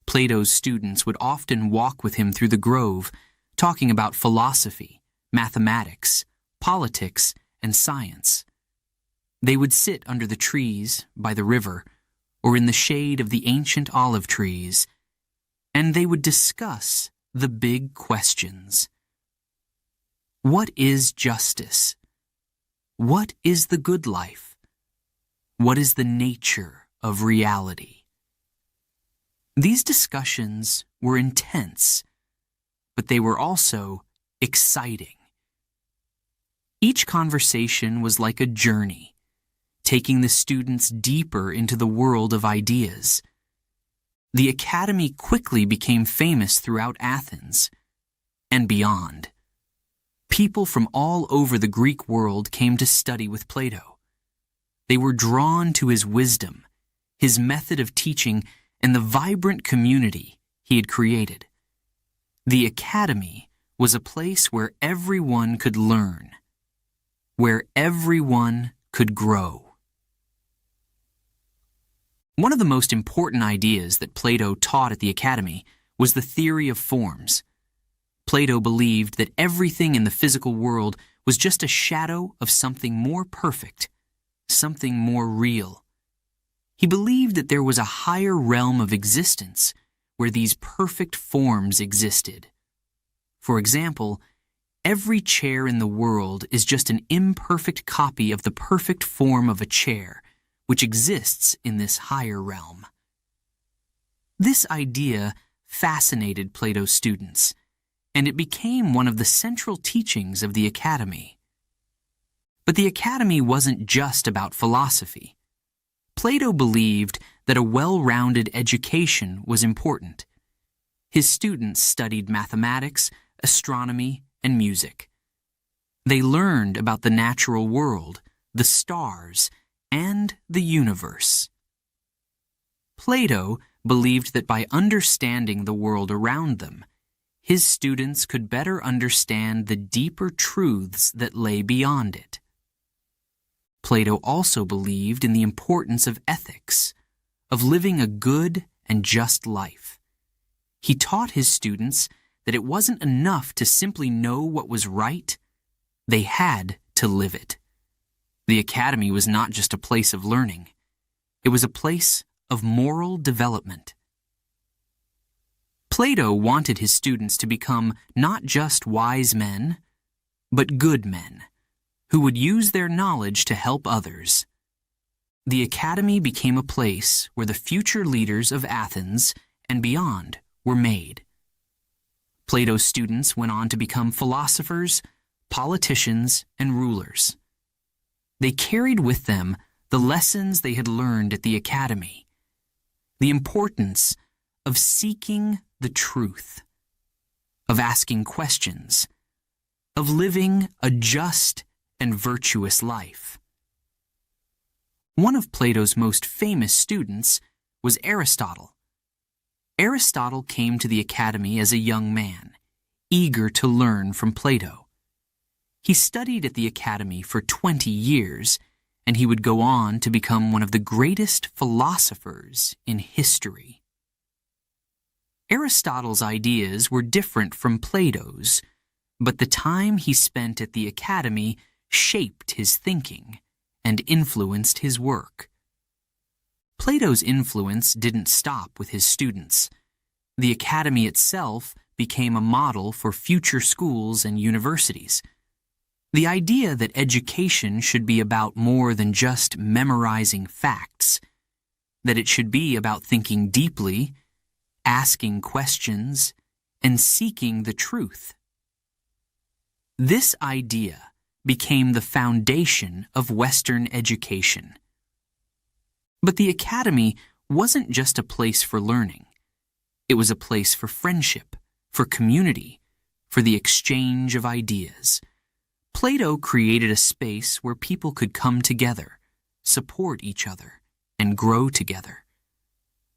Plato's students would often walk with him through the grove, talking about philosophy, mathematics, politics, and science. They would sit under the trees, by the river, or in the shade of the ancient olive trees, and they would discuss the big questions. What is justice? What is the good life? What is the nature of reality? These discussions were intense, but they were also exciting. Each conversation was like a journey, taking the students deeper into the world of ideas. The academy quickly became famous throughout Athens and beyond. People from all over the Greek world came to study with Plato. They were drawn to his wisdom, his method of teaching, and the vibrant community he had created. The academy was a place where everyone could learn, where everyone could grow. One of the most important ideas that Plato taught at the academy was the theory of forms. Plato believed that everything in the physical world was just a shadow of something more perfect, something more real. He believed that there was a higher realm of existence where these perfect forms existed. For example, every chair in the world is just an imperfect copy of the perfect form of a chair, which exists in this higher realm. This idea fascinated Plato's students, and it became one of the central teachings of the academy. But the academy wasn't just about philosophy. Plato believed that a well-rounded education was important. His students studied mathematics, astronomy, and music. They learned about the natural world, the stars, and the universe. Plato believed that by understanding the world around them, his students could better understand the deeper truths that lay beyond it. Plato also believed in the importance of ethics, of living a good and just life. He taught his students that it wasn't enough to simply know what was right, they had to live it. The academy was not just a place of learning, it was a place of moral development. Plato wanted his students to become not just wise men, but good men, who would use their knowledge to help others. The academy became a place where the future leaders of Athens and beyond were made. Plato's students went on to become philosophers, politicians, and rulers. They carried with them the lessons they had learned at the academy, the importance of seeking the truth, of asking questions, of living a just and virtuous life. One of Plato's most famous students was Aristotle. Aristotle came to the academy as a young man, eager to learn from Plato. He studied at the academy for 20 years, and he would go on to become one of the greatest philosophers in history. Aristotle's ideas were different from Plato's, but the time he spent at the academy shaped his thinking and influenced his work. Plato's influence didn't stop with his students. The academy itself became a model for future schools and universities. The idea that education should be about more than just memorizing facts, that it should be about thinking deeply, asking questions, and seeking the truth. This idea became the foundation of Western education. But the academy wasn't just a place for learning. It was a place for friendship, for community, for the exchange of ideas. Plato created a space where people could come together, support each other, and grow together.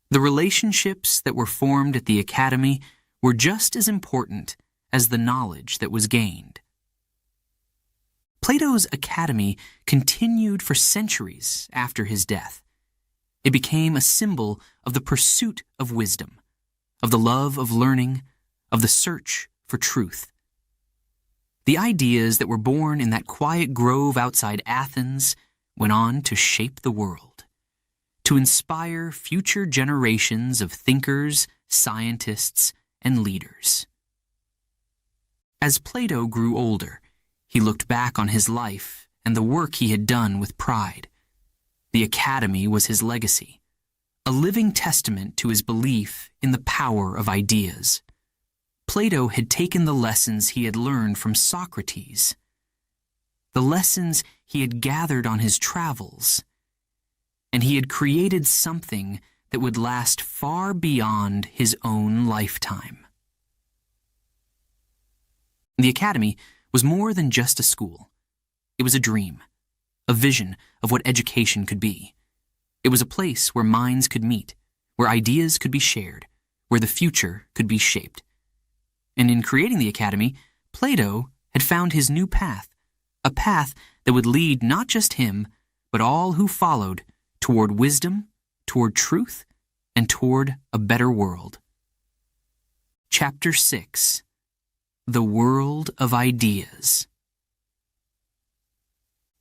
The relationships that were formed at the academy were just as important as the knowledge that was gained. Plato's academy continued for centuries after his death. It became a symbol of the pursuit of wisdom, of the love of learning, of the search for truth. The ideas that were born in that quiet grove outside Athens went on to shape the world, to inspire future generations of thinkers, scientists, and leaders. As Plato grew older, he looked back on his life and the work he had done with pride. The academy was his legacy, a living testament to his belief in the power of ideas. Plato had taken the lessons he had learned from Socrates, the lessons he had gathered on his travels, and he had created something that would last far beyond his own lifetime. The academy was more than just a school. It was a dream, a vision of what education could be. It was a place where minds could meet, where ideas could be shared, where the future could be shaped. And in creating the academy, Plato had found his new path, a path that would lead not just him, but all who followed toward wisdom, toward truth, and toward a better world. Chapter 6: The World of Ideas.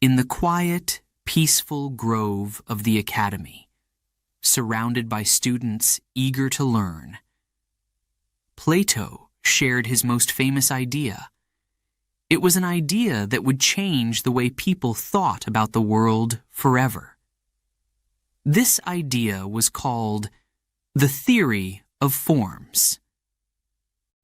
In the quiet, peaceful grove of the academy, surrounded by students eager to learn, Plato shared his most famous idea. It was an idea that would change the way people thought about the world forever. This idea was called the theory of forms.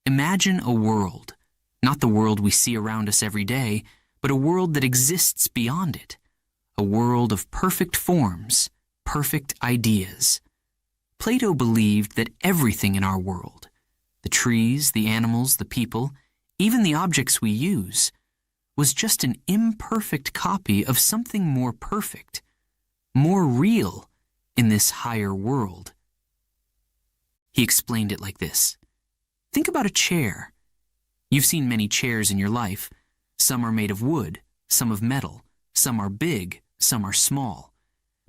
Imagine a world, not the world we see around us every day, but a world that exists beyond it, a world of perfect forms, perfect ideas. Plato believed that everything in our world, the trees, the animals, the people, even the objects we use, was just an imperfect copy of something more perfect, more real in this higher world. He explained it like this. Think about a chair. You've seen many chairs in your life. Some are made of wood, some of metal, some are big, some are small.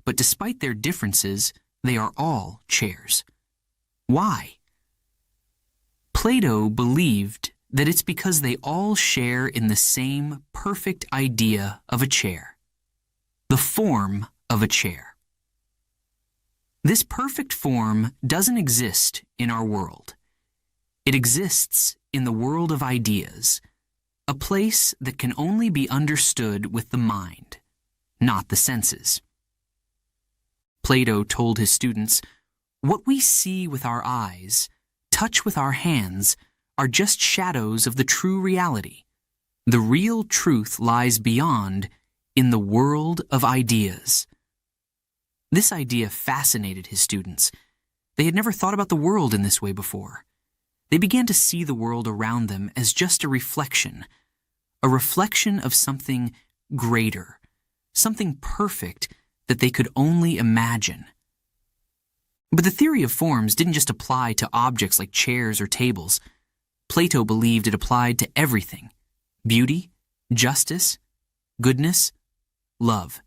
But despite their differences, they are all chairs. Why? Plato believed that it's because they all share in the same perfect idea of a chair, the form of a chair. This perfect form doesn't exist in our world. It exists in the world of ideas, a place that can only be understood with the mind, not the senses. Plato told his students, "What we see with our eyes, touch with our hands, are just shadows of the true reality. The real truth lies beyond, in the world of ideas." This idea fascinated his students. They had never thought about the world in this way before. They began to see the world around them as just a reflection of something greater, something perfect that they could only imagine. But the theory of forms didn't just apply to objects like chairs or tables. Plato believed it applied to everything: beauty, justice, goodness, love.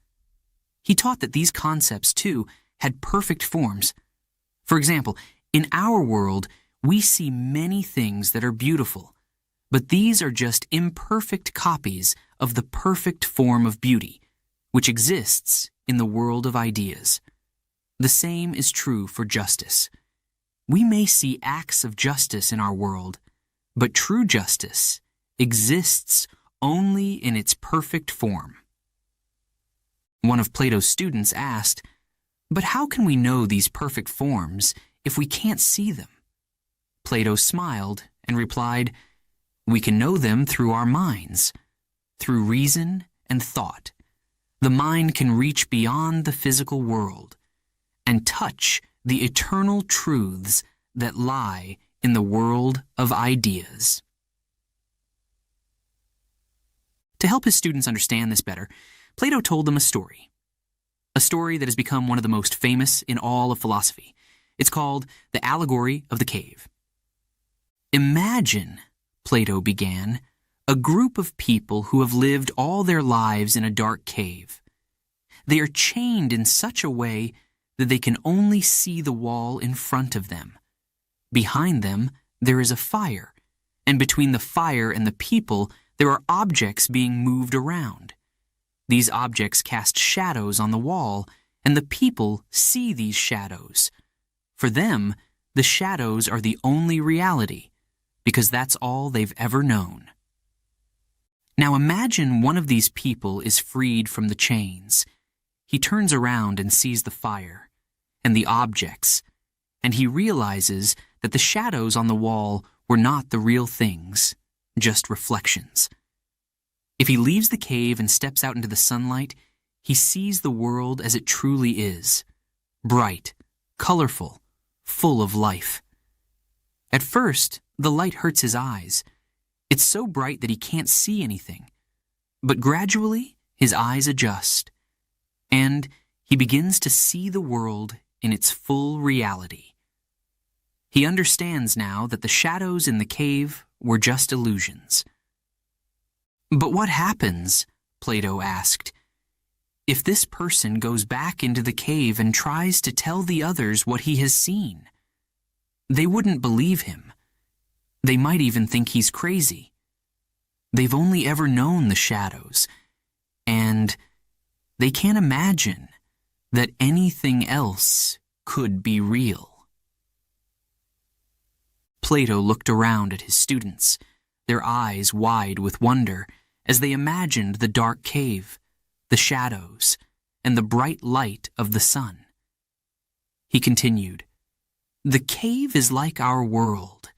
He taught that these concepts, too, had perfect forms. For example, in our world, we see many things that are beautiful, but these are just imperfect copies of the perfect form of beauty, which exists in the world of ideas. The same is true for justice. We may see acts of justice in our world, but true justice exists only in its perfect form. One of Plato's students asked, "But how can we know these perfect forms if we can't see them?" Plato smiled and replied, "We can know them through our minds, through reason and thought, the mind can reach beyond the physical world and touch the eternal truths that lie in the world of ideas. To help his students understand this better, Plato told them a story that has become one of the most famous in all of philosophy. It's called The Allegory of the Cave. Imagine, Plato began, a group of people who have lived all their lives in a dark cave. They are chained in such a way that they can only see the wall in front of them. Behind them, there is a fire, and between the fire and the people, there are objects being moved around. These objects cast shadows on the wall, and the people see these shadows. For them, the shadows are the only reality, because that's all they've ever known. Now imagine one of these people is freed from the chains. He turns around and sees the fire and the objects, and he realizes that the shadows on the wall were not the real things, just reflections. If he leaves the cave and steps out into the sunlight, he sees the world as it truly is, bright, colorful, full of life. At first, the light hurts his eyes. It's so bright that he can't see anything. But gradually, his eyes adjust, and he begins to see the world in its full reality. He understands now that the shadows in the cave were just illusions. But what happens, Plato asked, if this person goes back into the cave and tries to tell the others what he has seen? They wouldn't believe him. They might even think he's crazy. They've only ever known the shadows, and they can't imagine that anything else could be real. Plato looked around at his students, their eyes wide with wonder, as they imagined the dark cave, the shadows, and the bright light of the sun. He continued, "The cave is like our world,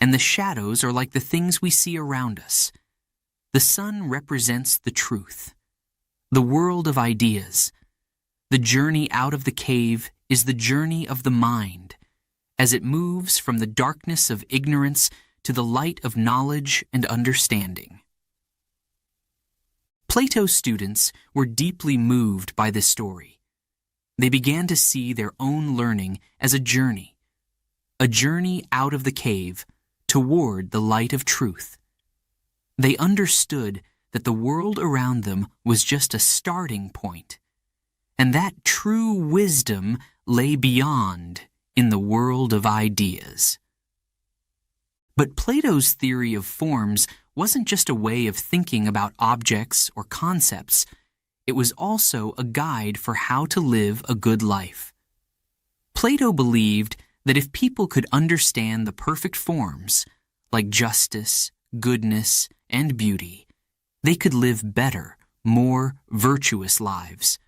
and the shadows are like the things we see around us. The sun represents the truth, the world of ideas. The journey out of the cave is the journey of the mind, as it moves from the darkness of ignorance to the light of knowledge and understanding." Plato's students were deeply moved by this story. They began to see their own learning as a journey out of the cave toward the light of truth. They understood that the world around them was just a starting point, and that true wisdom lay beyond in the world of ideas. But Plato's theory of forms wasn't just a way of thinking about objects or concepts. It was also a guide for how to live a good life. Plato believed that if people could understand the perfect forms, like justice, goodness, and beauty, they could live better, more virtuous lives.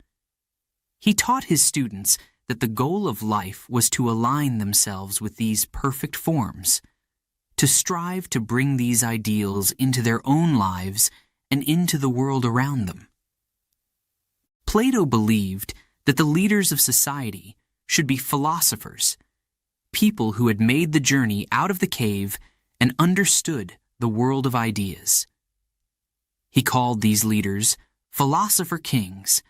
He taught his students that the goal of life was to align themselves with these perfect forms, to strive to bring these ideals into their own lives and into the world around them. Plato believed that the leaders of society should be philosophers, people who had made the journey out of the cave and understood the world of ideas. He called these leaders philosopher kings.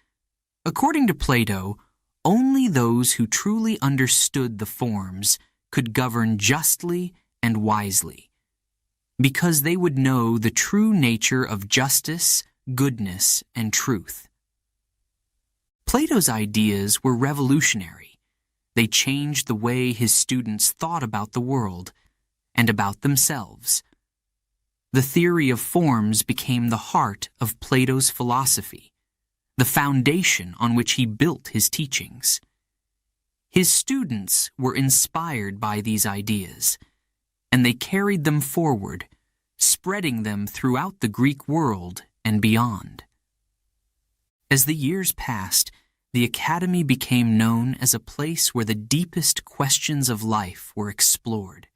According to Plato, only those who truly understood the forms could govern justly and wisely, because they would know the true nature of justice, goodness, and truth. Plato's ideas were revolutionary. They changed the way his students thought about the world and about themselves. The theory of forms became the heart of Plato's philosophy, the foundation on which he built his teachings. His students were inspired by these ideas, and they carried them forward, spreading them throughout the Greek world and beyond. As the years passed, the academy became known as a place where the deepest questions of life were explored,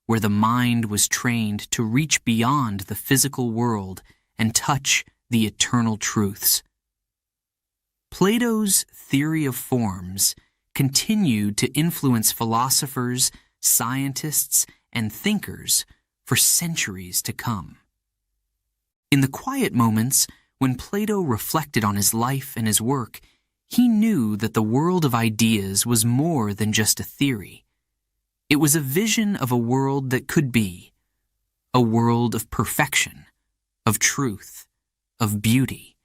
where the mind was trained to reach beyond the physical world and touch the eternal truths. Plato's theory of forms continued to influence philosophers, scientists, and thinkers for centuries to come. In the quiet moments when Plato reflected on his life and his work, he knew that the world of ideas was more than just a theory. It was a vision of a world that could be, a world of perfection, of truth, of beauty.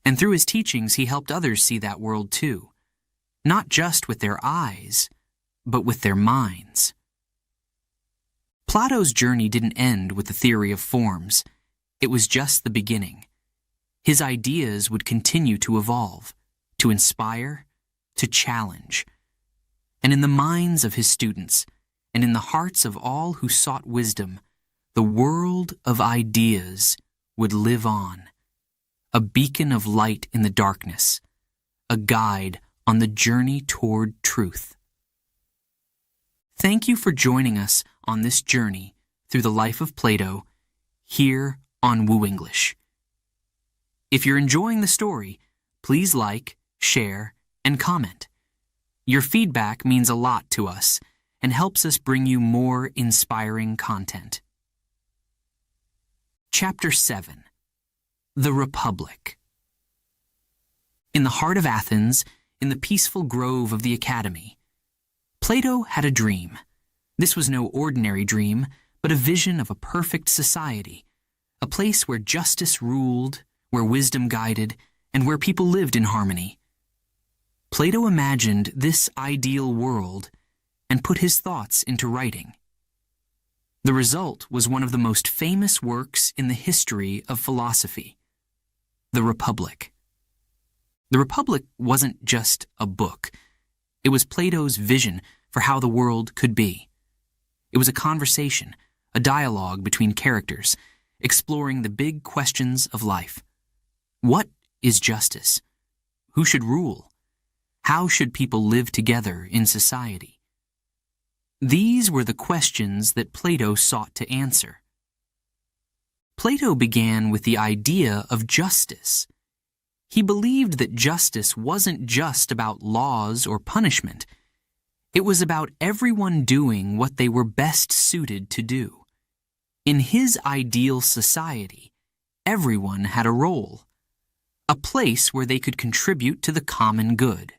And through his teachings, he helped others see that world too, not just with their eyes, but with their minds. Plato's journey didn't end with the theory of forms. It was just the beginning. His ideas would continue to evolve, to inspire, to challenge. And in the minds of his students, and in the hearts of all who sought wisdom, the world of ideas would live on, a beacon of light in the darkness, a guide on the journey toward truth. Thank you for joining us on this journey through the life of Plato here on Woo English. If you're enjoying the story, please like, share, and comment. Your feedback means a lot to us and helps us bring you more inspiring content. Chapter 7. The Republic. In the heart of Athens, in the peaceful grove of the Academy, Plato had a dream. This was no ordinary dream, but a vision of a perfect society, a place where justice ruled, where wisdom guided, and where people lived in harmony. Plato imagined this ideal world and put his thoughts into writing. The result was one of the most famous works in the history of philosophy, the Republic. The Republic wasn't just a book. It was Plato's vision for how the world could be. It was a conversation, a dialogue between characters, exploring the big questions of life. What is justice? Who should rule? How should people live together in society? These were the questions that Plato sought to answer. Plato began with the idea of justice. He believed that justice wasn't just about laws or punishment. It was about everyone doing what they were best suited to do. In his ideal society, everyone had a role, a place where they could contribute to the common good.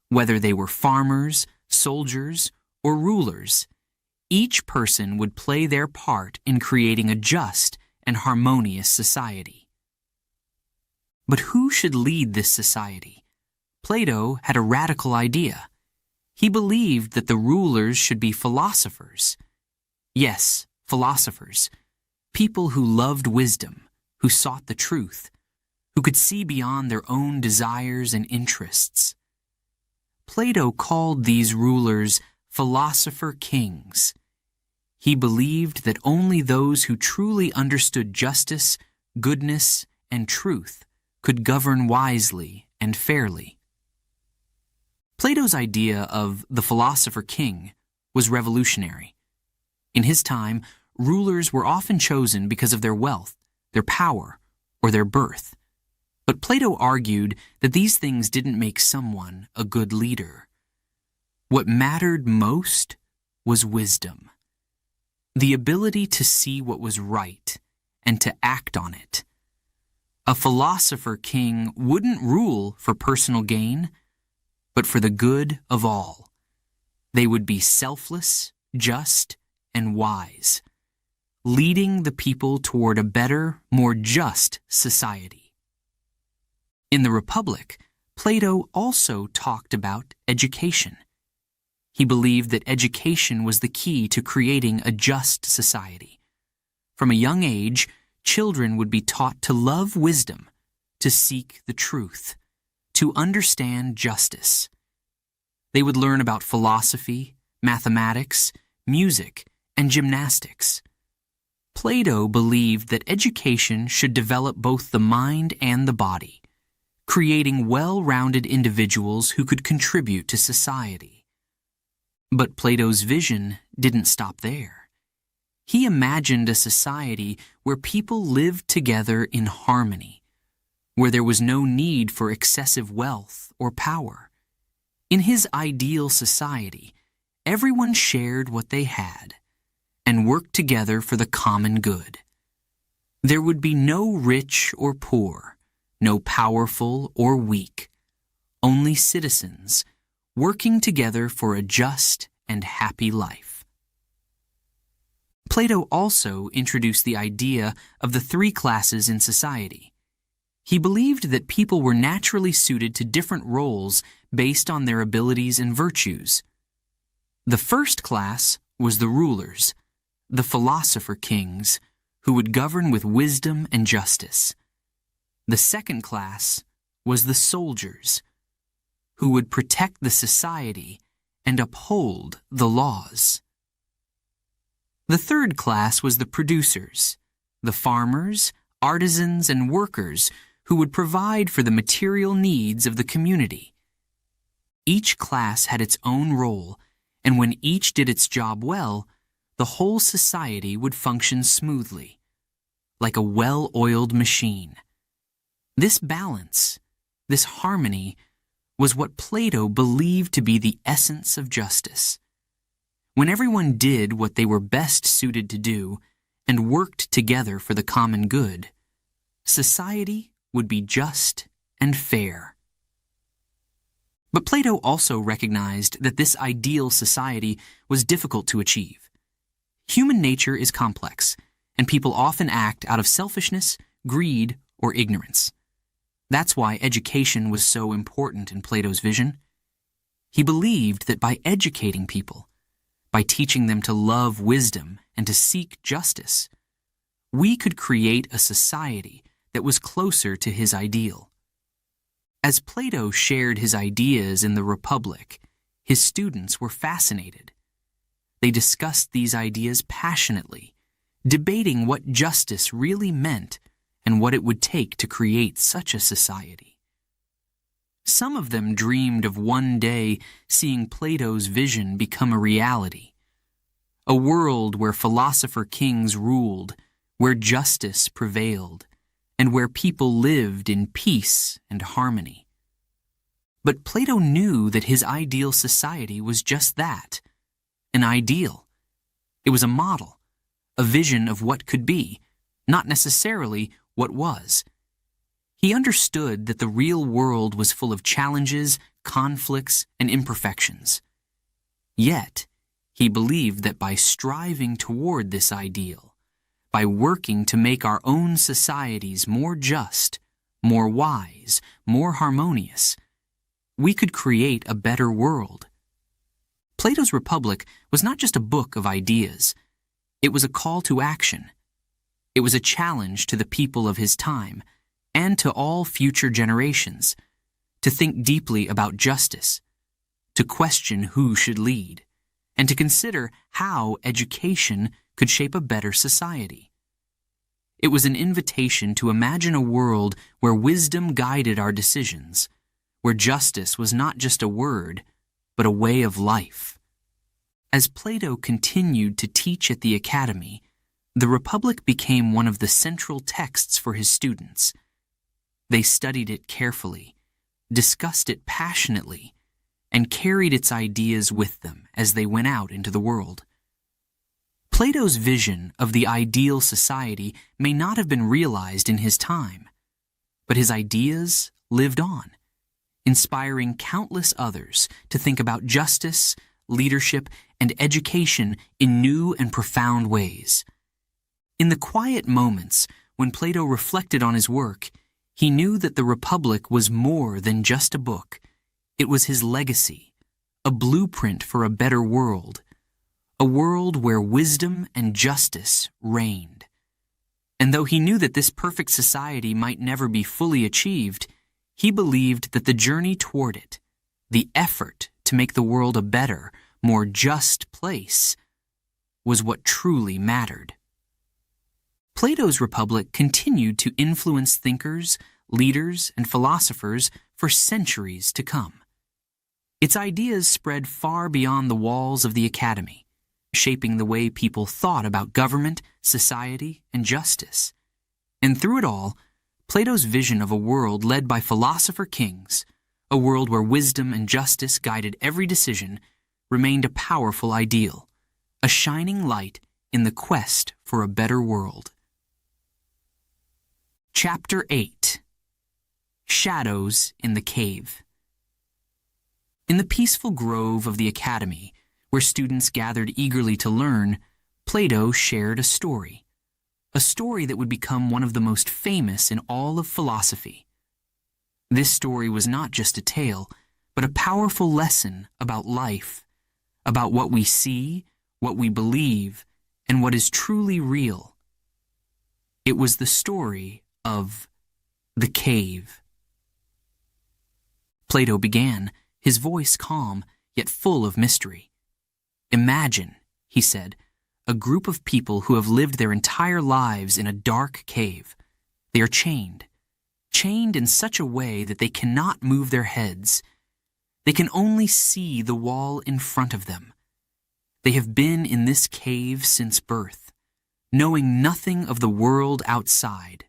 Whether they were farmers, soldiers, or rulers, each person would play their part in creating a just and harmonious society. But who should lead this society? Plato had a radical idea. He believed that the rulers should be philosophers. Yes, philosophers, people who loved wisdom, who sought the truth, who could see beyond their own desires and interests. Plato called these rulers philosopher kings. He believed that only those who truly understood justice, goodness, and truth could govern wisely and fairly. Plato's idea of the philosopher king was revolutionary. In his time, rulers were often chosen because of their wealth, their power, or their birth. But Plato argued that these things didn't make someone a good leader. What mattered most was wisdom, the ability to see what was right and to act on it. A philosopher king wouldn't rule for personal gain, but for the good of all. They would be selfless, just, and wise, leading the people toward a better, more just society. In the Republic, Plato also talked about education. He believed that education was the key to creating a just society. From a young age, children would be taught to love wisdom, to seek the truth, to understand justice. They would learn about philosophy, mathematics, music, and gymnastics. Plato believed that education should develop both the mind and the body, creating well-rounded individuals who could contribute to society. But Plato's vision didn't stop there. He imagined a society where people lived together in harmony, where there was no need for excessive wealth or power. In his ideal society, everyone shared what they had and worked together for the common good. There would be no rich or poor, no powerful or weak, only citizens working together for a just and happy life. Plato also introduced the idea of the three classes in society. He believed that people were naturally suited to different roles based on their abilities and virtues. The first class was the rulers, the philosopher kings, who would govern with wisdom and justice. The second class was the soldiers, who would protect the society and uphold the laws. The third class was the producers, the farmers, artisans, and workers who would provide for the material needs of the community. Each class had its own role, and when each did its job well, the whole society would function smoothly, like a well-oiled machine. This balance, this harmony, was what Plato believed to be the essence of justice. When everyone did what they were best suited to do and worked together for the common good, society would be just and fair. But Plato also recognized that this ideal society was difficult to achieve. Human nature is complex, and people often act out of selfishness, greed, or ignorance. That's why education was so important in Plato's vision. He believed that by educating people, by teaching them to love wisdom and to seek justice, we could create a society that was closer to his ideal. As Plato shared his ideas in the Republic, his students were fascinated. They discussed these ideas passionately, debating what justice really meant and what it would take to create such a society. Some of them dreamed of one day seeing Plato's vision become a reality, a world where philosopher kings ruled, where justice prevailed, and where people lived in peace and harmony. But Plato knew that his ideal society was just that, an ideal. It was a model, a vision of what could be, not necessarily what was. He understood that the real world was full of challenges, conflicts, and imperfections. Yet, he believed that by striving toward this ideal, by working to make our own societies more just, more wise, more harmonious, we could create a better world. Plato's Republic was not just a book of ideas. It was a call to action. It was a challenge to the people of his time and to all future generations to think deeply about justice, to question who should lead, and to consider how education could shape a better society. It was an invitation to imagine a world where wisdom guided our decisions, where justice was not just a word, but a way of life. As Plato continued to teach at the academy, the Republic became one of the central texts for his students. They studied it carefully, discussed it passionately, and carried its ideas with them as they went out into the world. Plato's vision of the ideal society may not have been realized in his time, but his ideas lived on, inspiring countless others to think about justice, leadership, and education in new and profound ways. In the quiet moments when Plato reflected on his work, he knew that the Republic was more than just a book. It was his legacy, a blueprint for a better world, a world where wisdom and justice reigned. And though he knew that this perfect society might never be fully achieved, he believed that the journey toward it, the effort to make the world a better, more just place, was what truly mattered. Plato's Republic continued to influence thinkers, leaders, and philosophers for centuries to come. Its ideas spread far beyond the walls of the academy. shaping the way people thought about government, society, and justice. And through it all, Plato's vision of a world led by philosopher kings, a world where wisdom and justice guided every decision, remained a powerful ideal, a shining light in the quest for a better world. Chapter 8. Shadows in the Cave. In the peaceful grove of the academy, where students gathered eagerly to learn, Plato shared a story that would become one of the most famous in all of philosophy. This story was not just a tale, but a powerful lesson about life, about what we see, what we believe, and what is truly real. It was the story of the cave. Plato began, his voice calm, yet full of mystery. Imagine, he said, a group of people who have lived their entire lives in a dark cave. They are chained in such a way that they cannot move their heads. They can only see the wall in front of them. They have been in this cave since birth, knowing nothing of the world outside.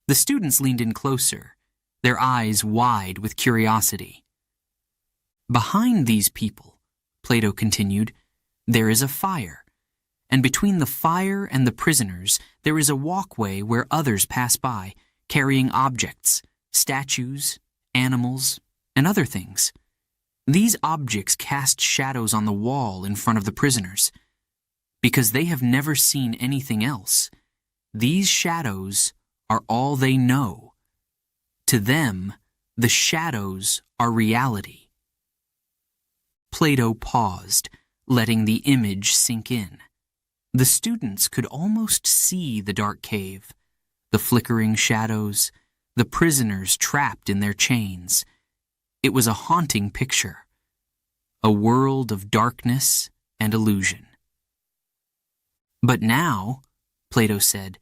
The students leaned in closer, their eyes wide with curiosity. Behind these people, Plato continued, there is a fire, and between the fire and the prisoners there is a walkway where others pass by, carrying objects, statues, animals, and other things. These objects cast shadows on the wall in front of the prisoners. Because they have never seen anything else, these shadows are all they know. To them, the shadows are reality. Plato paused, letting the image sink in. The students could almost see the dark cave, the flickering shadows, the prisoners trapped in their chains. It was a haunting picture, a world of darkness and illusion. But now, Plato said,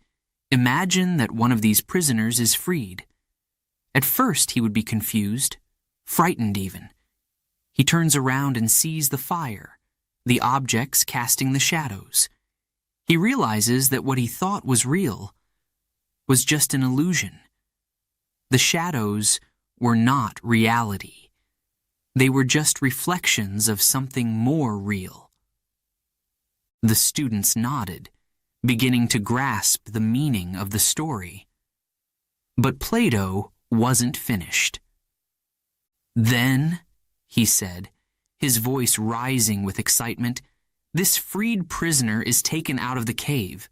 imagine that one of these prisoners is freed. At first he would be confused, frightened even. He turns around and sees the fire, the objects casting the shadows. He realizes that what he thought was real was just an illusion. The shadows were not reality. They were just reflections of something more real. The students nodded, beginning to grasp the meaning of the story. But Plato wasn't finished. Then, he said, his voice rising with excitement, this freed prisoner is taken out of the cave,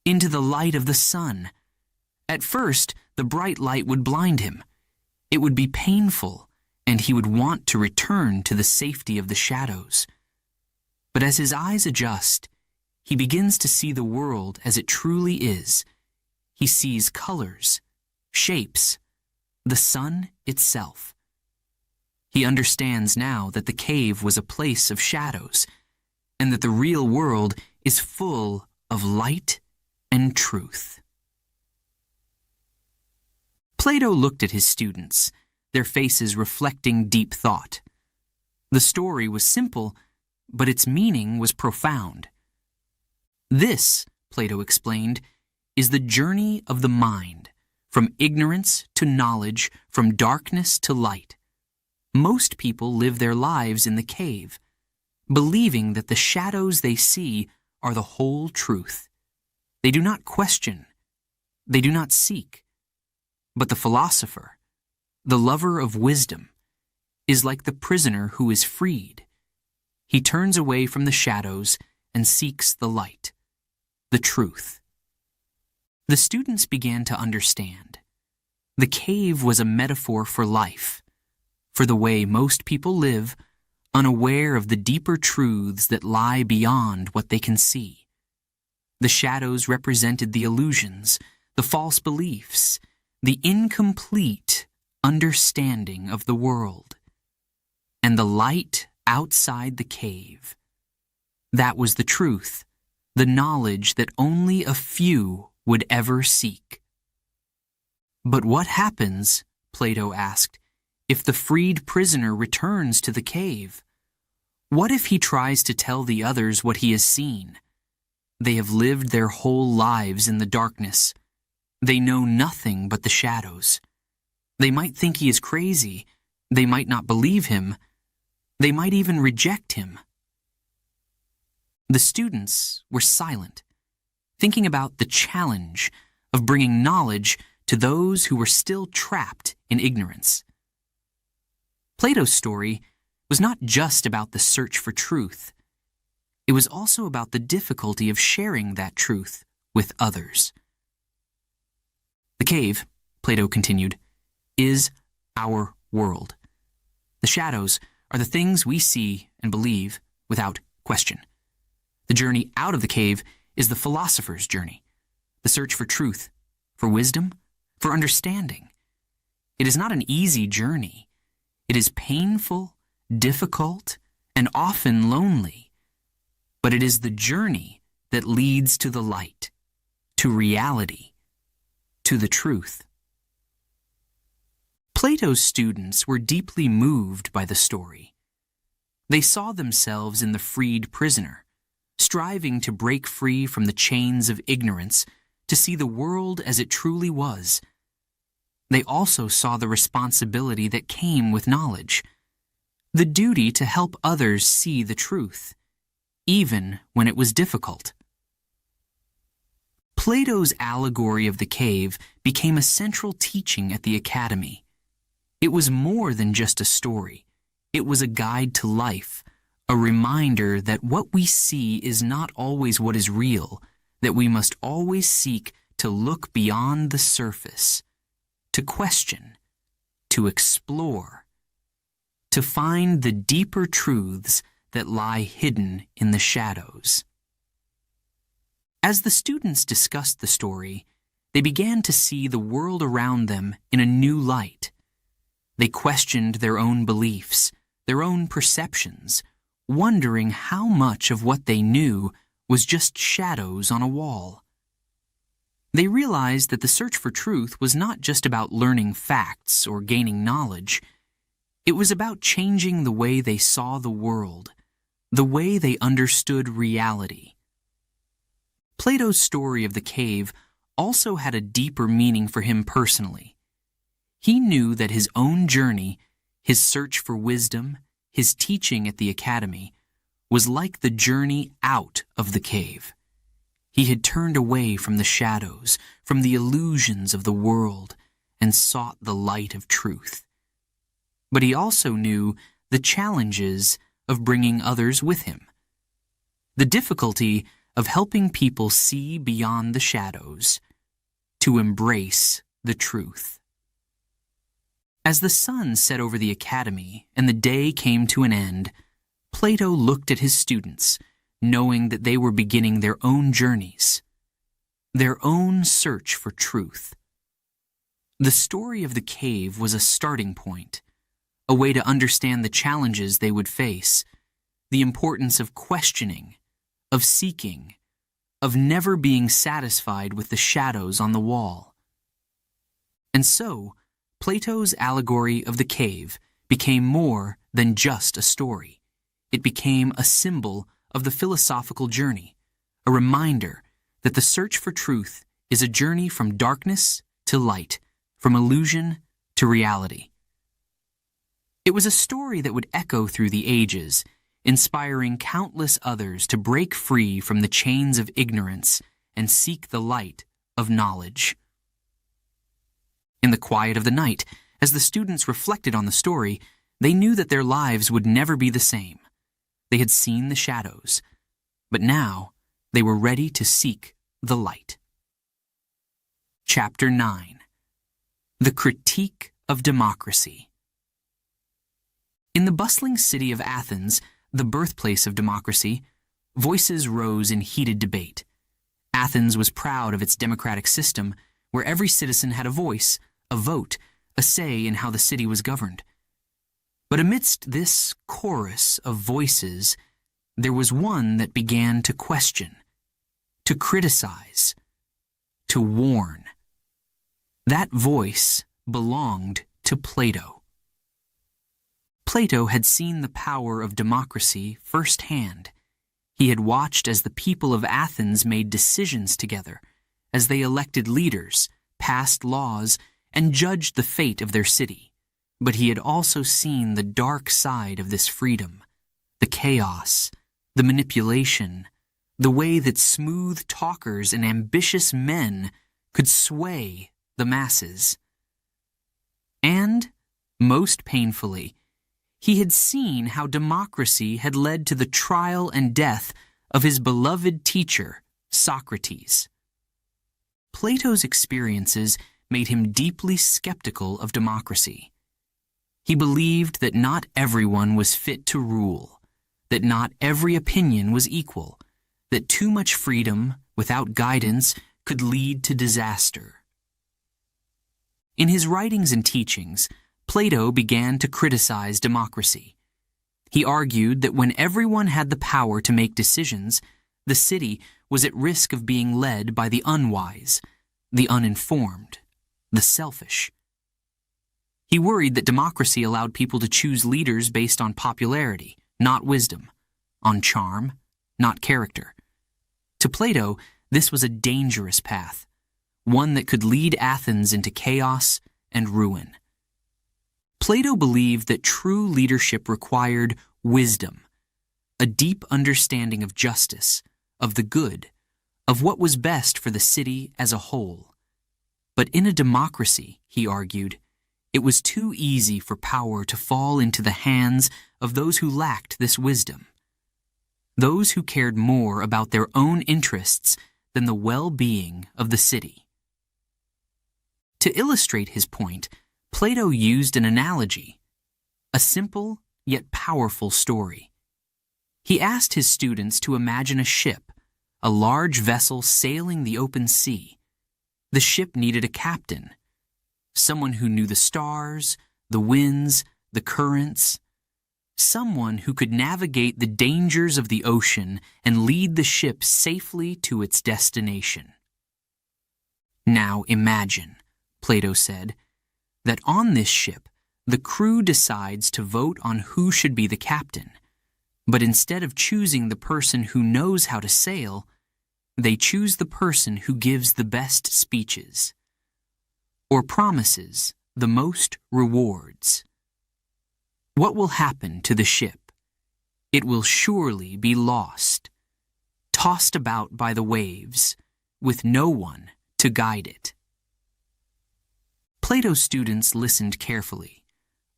into the light of the sun. At first, the bright light would blind him. It would be painful, and he would want to return to the safety of the shadows. But as his eyes adjust, he begins to see the world as it truly is. He sees colors, shapes, the sun itself. He understands now that the cave was a place of shadows, and that the real world is full of light and truth. Plato looked at his students, their faces reflecting deep thought. The story was simple, but its meaning was profound. This, Plato explained, is the journey of the mind, from ignorance to knowledge, from darkness to light. Most people live their lives in the cave, believing that the shadows they see are the whole truth. They do not question. They do not seek. But the philosopher, the lover of wisdom, is like the prisoner who is freed. He turns away from the shadows and seeks the light, the truth. The students began to understand. The cave was a metaphor for life, for the way most people live, unaware of the deeper truths that lie beyond what they can see. The shadows represented the illusions, the false beliefs, the incomplete understanding of the world. And the light outside the cave, that was the truth, the knowledge that only a few would ever seek. But what happens, Plato asked, if the freed prisoner returns to the cave? What if he tries to tell the others what he has seen? They have lived their whole lives in the darkness. They know nothing but the shadows. They might think he is crazy. They might not believe him. They might even reject him. The students were silent, thinking about the challenge of bringing knowledge to those who were still trapped in ignorance. Plato's story was not just about the search for truth. It was also about the difficulty of sharing that truth with others. The cave, Plato continued, is our world. The shadows are the things we see and believe without question. The journey out of the cave is the philosopher's journey, the search for truth, for wisdom, for understanding. It is not an easy journey. It is painful, difficult, and often lonely. But it is the journey that leads to the light, to reality, to the truth. Plato's students were deeply moved by the story. They saw themselves in the freed prisoner, striving to break free from the chains of ignorance to see the world as it truly was. They also saw the responsibility that came with knowledge, the duty to help others see the truth, even when it was difficult. Plato's allegory of the cave became a central teaching at the academy. It was more than just a story. It was a guide to life, a reminder that what we see is not always what is real, that we must always seek to look beyond the surface, to question, to explore, to find the deeper truths that lie hidden in the shadows. As the students discussed the story, they began to see the world around them in a new light. They questioned their own beliefs, their own perceptions, wondering how much of what they knew was just shadows on a wall. They realized that the search for truth was not just about learning facts or gaining knowledge. It was about changing the way they saw the world, the way they understood reality. Plato's story of the cave also had a deeper meaning for him personally. He knew that his own journey, his search for wisdom, his teaching at the academy, was like the journey out of the cave. He had turned away from the shadows, from the illusions of the world, and sought the light of truth. But he also knew the challenges of bringing others with him, the difficulty of helping people see beyond the shadows, to embrace the truth. As the sun set over the academy and the day came to an end, Plato looked at his students, knowing that they were beginning their own journeys, their own search for truth. The story of the cave was a starting point, a way to understand the challenges they would face, the importance of questioning, of seeking, of never being satisfied with the shadows on the wall. And so, Plato's allegory of the cave became more than just a story. It became a symbol of the philosophical journey, a reminder that the search for truth is a journey from darkness to light, from illusion to reality. It was a story that would echo through the ages, inspiring countless others to break free from the chains of ignorance and seek the light of knowledge. In the quiet of the night, as the students reflected on the story, they knew that their lives would never be the same. They had seen the shadows, but now they were ready to seek the light. Chapter 9. The Critique of Democracy. In the bustling city of Athens, the birthplace of democracy, voices rose in heated debate. Athens was proud of its democratic system, where every citizen had a voice, a vote, a say in how the city was governed. But amidst this chorus of voices, there was one that began to question, to criticize, to warn. That voice belonged to Plato. Plato had seen the power of democracy firsthand. He had watched as the people of Athens made decisions together, as they elected leaders, passed laws, and judged the fate of their city. But he had also seen the dark side of this freedom, the chaos, the manipulation, the way that smooth talkers and ambitious men could sway the masses. And, most painfully, he had seen how democracy had led to the trial and death of his beloved teacher, Socrates. Plato's experiences made him deeply skeptical of democracy. He believed that not everyone was fit to rule, that not every opinion was equal, that too much freedom without guidance could lead to disaster. In his writings and teachings, Plato began to criticize democracy. He argued that when everyone had the power to make decisions, the city was at risk of being led by the unwise, the uninformed, the selfish. He worried that democracy allowed people to choose leaders based on popularity, not wisdom, on charm, not character. To Plato, this was a dangerous path, one that could lead Athens into chaos and ruin. Plato believed that true leadership required wisdom, a deep understanding of justice, of the good, of what was best for the city as a whole. But in a democracy, he argued, it was too easy for power to fall into the hands of those who lacked this wisdom, those who cared more about their own interests than the well-being of the city. To illustrate his point, Plato used an analogy, a simple yet powerful story. He asked his students to imagine a ship, a large vessel sailing the open sea. The ship needed a captain, someone who knew the stars, the winds, the currents, someone who could navigate the dangers of the ocean and lead the ship safely to its destination. Now imagine, Plato said, that on this ship, the crew decides to vote on who should be the captain, but instead of choosing the person who knows how to sail, they choose the person who gives the best speeches, or promises the most rewards. What will happen to the ship? It will surely be lost, tossed about by the waves, with no one to guide it. Plato's students listened carefully,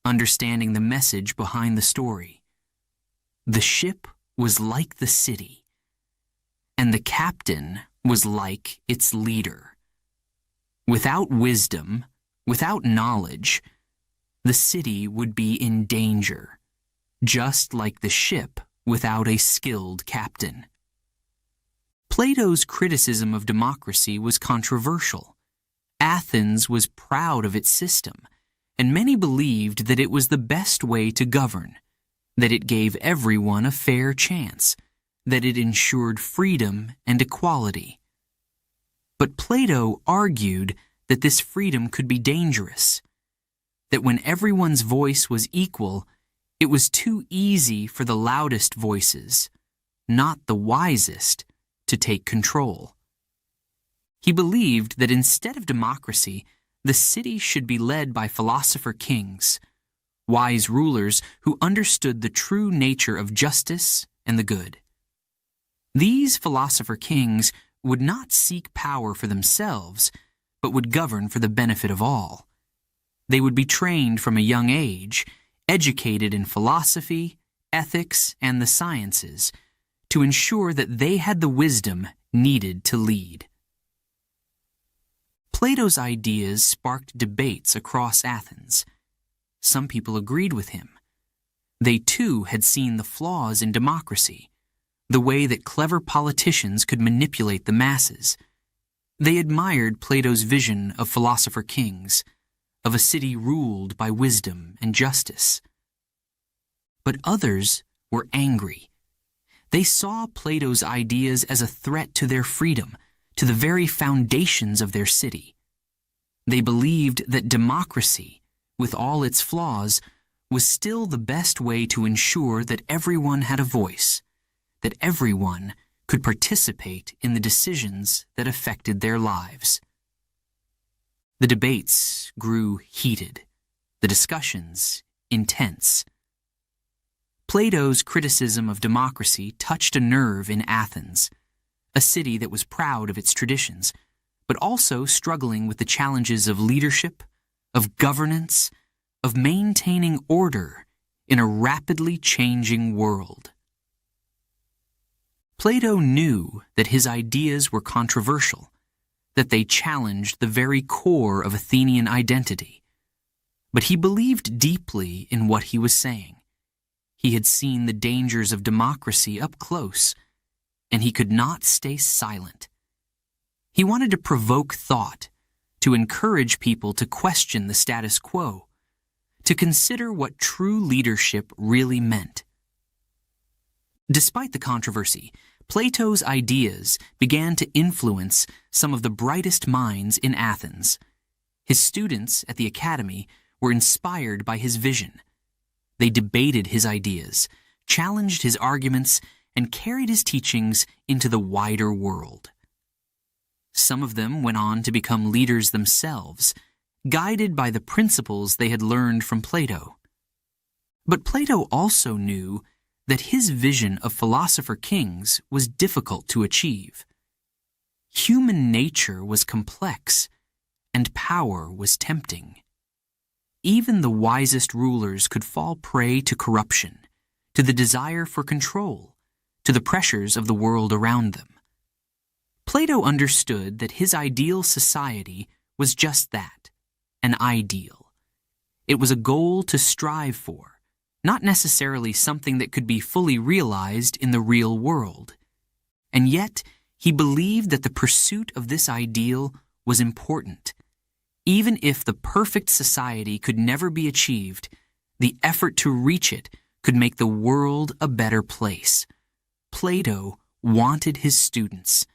understanding the message behind the story. The ship was like the city, and the captain was like its leader. Without wisdom, without knowledge, the city would be in danger, just like the ship without a skilled captain. Plato's criticism of democracy was controversial. Athens was proud of its system, and many believed that it was the best way to govern, that it gave everyone a fair chance, that it ensured freedom and equality. But Plato argued that this freedom could be dangerous, that when everyone's voice was equal, it was too easy for the loudest voices, not the wisest, to take control. He believed that instead of democracy, the city should be led by philosopher kings, wise rulers who understood the true nature of justice and the good. These philosopher kings would not seek power for themselves, but would govern for the benefit of all. They would be trained from a young age, educated in philosophy, ethics, and the sciences, to ensure that they had the wisdom needed to lead. Plato's ideas sparked debates across Athens. Some people agreed with him. They too had seen the flaws in democracy, the way that clever politicians could manipulate the masses. They admired Plato's vision of philosopher kings, of a city ruled by wisdom and justice. But others were angry. They saw Plato's ideas as a threat to their freedom, to the very foundations of their city. They believed that democracy, with all its flaws, was still the best way to ensure that everyone had a voice, that everyone could participate in the decisions that affected their lives. The debates grew heated, the discussions intense. Plato's criticism of democracy touched a nerve in Athens, a city that was proud of its traditions, but also struggling with the challenges of leadership, of governance, of maintaining order in a rapidly changing world. Plato knew that his ideas were controversial, that they challenged the very core of Athenian identity. But he believed deeply in what he was saying. He had seen the dangers of democracy up close, and he could not stay silent. He wanted to provoke thought, to encourage people to question the status quo, to consider what true leadership really meant. Despite the controversy, Plato's ideas began to influence some of the brightest minds in Athens. His students at the academy were inspired by his vision. They debated his ideas, challenged his arguments, and carried his teachings into the wider world. Some of them went on to become leaders themselves, guided by the principles they had learned from Plato. But Plato also knew that his vision of philosopher kings was difficult to achieve. Human nature was complex, and power was tempting. Even the wisest rulers could fall prey to corruption, to the desire for control, to the pressures of the world around them. Plato understood that his ideal society was just that, an ideal. It was a goal to strive for, not necessarily something that could be fully realized in the real world. And yet, he believed that the pursuit of this ideal was important. Even if the perfect society could never be achieved, the effort to reach it could make the world a better place. Plato wanted his students,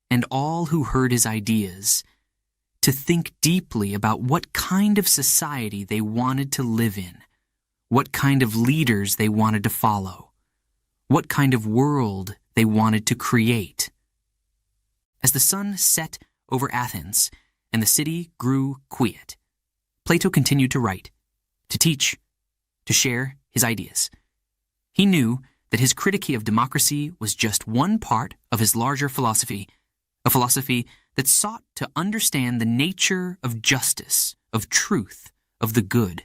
and all who heard his ideas, to think deeply about what kind of society they wanted to live in, what kind of leaders they wanted to follow, what kind of world they wanted to create. As the sun set over Athens and the city grew quiet, Plato continued to write, to teach, to share his ideas. He knew that his critique of democracy was just one part of his larger philosophy, a philosophy that sought to understand the nature of justice, of truth, of the good.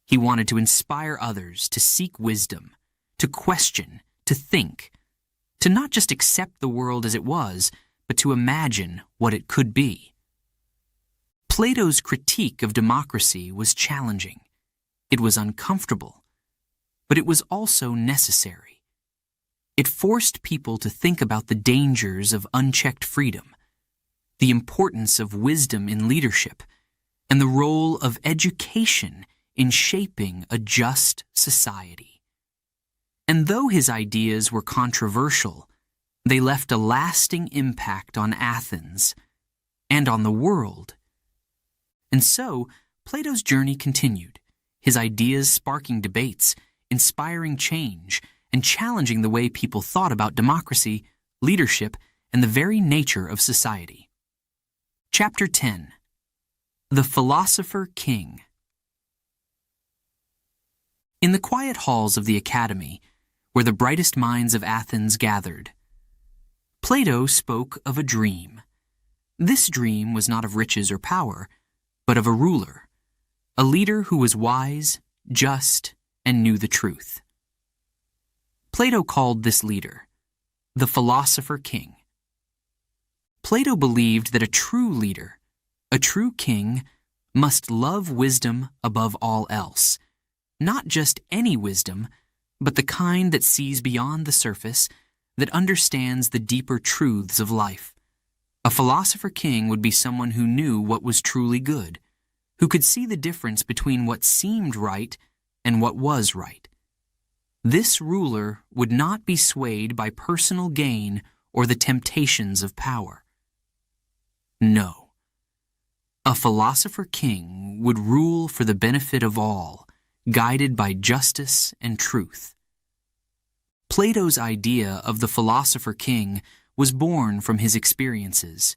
He wanted to inspire others to seek wisdom, to question, to think, to not just accept the world as it was, but to imagine what it could be. Plato's critique of democracy was challenging. It was uncomfortable, but it was also necessary. It forced people to think about the dangers of unchecked freedom, the importance of wisdom in leadership, and the role of education in shaping a just society. And though his ideas were controversial, they left a lasting impact on Athens and on the world. And so, Plato's journey continued, his ideas sparking debates, inspiring change, and challenging the way people thought about democracy, leadership, and the very nature of society. Chapter 10. The Philosopher King. In the quiet halls of the academy, where the brightest minds of Athens gathered, Plato spoke of a dream. This dream was not of riches or power, but of a ruler, a leader who was wise, just, and knew the truth. Plato called this leader the philosopher king. Plato believed that a true leader, a true king, must love wisdom above all else. Not just any wisdom, but the kind that sees beyond the surface, that understands the deeper truths of life. A philosopher king would be someone who knew what was truly good, who could see the difference between what seemed right and what was right. This ruler would not be swayed by personal gain or the temptations of power. No. A philosopher king would rule for the benefit of all, guided by justice and truth. Plato's idea of the philosopher king was born from his experiences,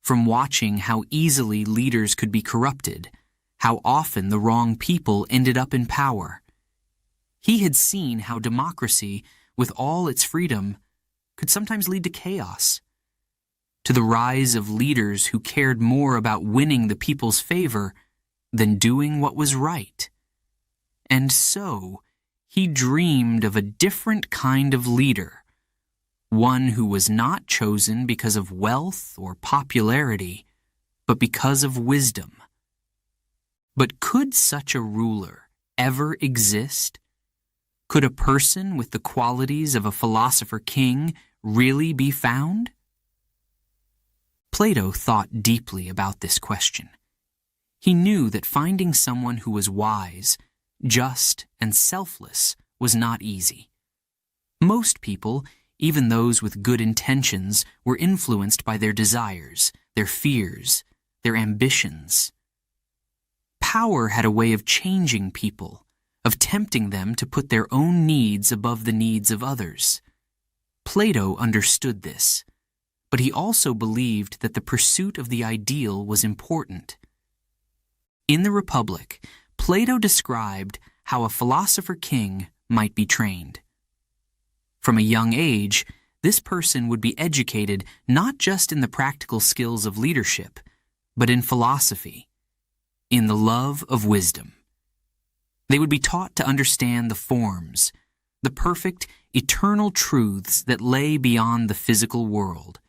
from watching how easily leaders could be corrupted, how often the wrong people ended up in power. He had seen how democracy, with all its freedom, could sometimes lead to chaos, to the rise of leaders who cared more about winning the people's favor than doing what was right. And so, he dreamed of a different kind of leader, one who was not chosen because of wealth or popularity, but because of wisdom. But could such a ruler ever exist? Could a person with the qualities of a philosopher king really be found? Plato thought deeply about this question. He knew that finding someone who was wise, just, and selfless was not easy. Most people, even those with good intentions, were influenced by their desires, their fears, their ambitions. Power had a way of changing people, of tempting them to put their own needs above the needs of others. Plato understood this, but he also believed that the pursuit of the ideal was important. In the Republic, Plato described how a philosopher king might be trained. From a young age, this person would be educated not just in the practical skills of leadership, but in philosophy, in the love of wisdom. They would be taught to understand the forms, the perfect, eternal truths that lay beyond the physical world.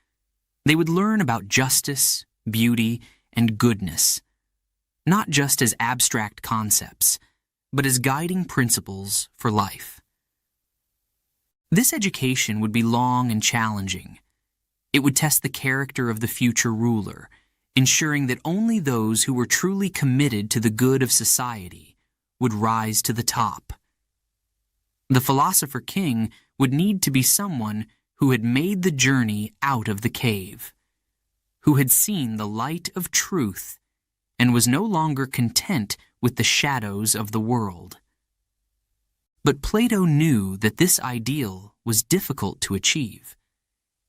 They would learn about justice, beauty, and goodness, not just as abstract concepts, but as guiding principles for life. This education would be long and challenging. It would test the character of the future ruler, ensuring that only those who were truly committed to the good of society would rise to the top. The philosopher king would need to be someone who had made the journey out of the cave, who had seen the light of truth and was no longer content with the shadows of the world. But Plato knew that this ideal was difficult to achieve.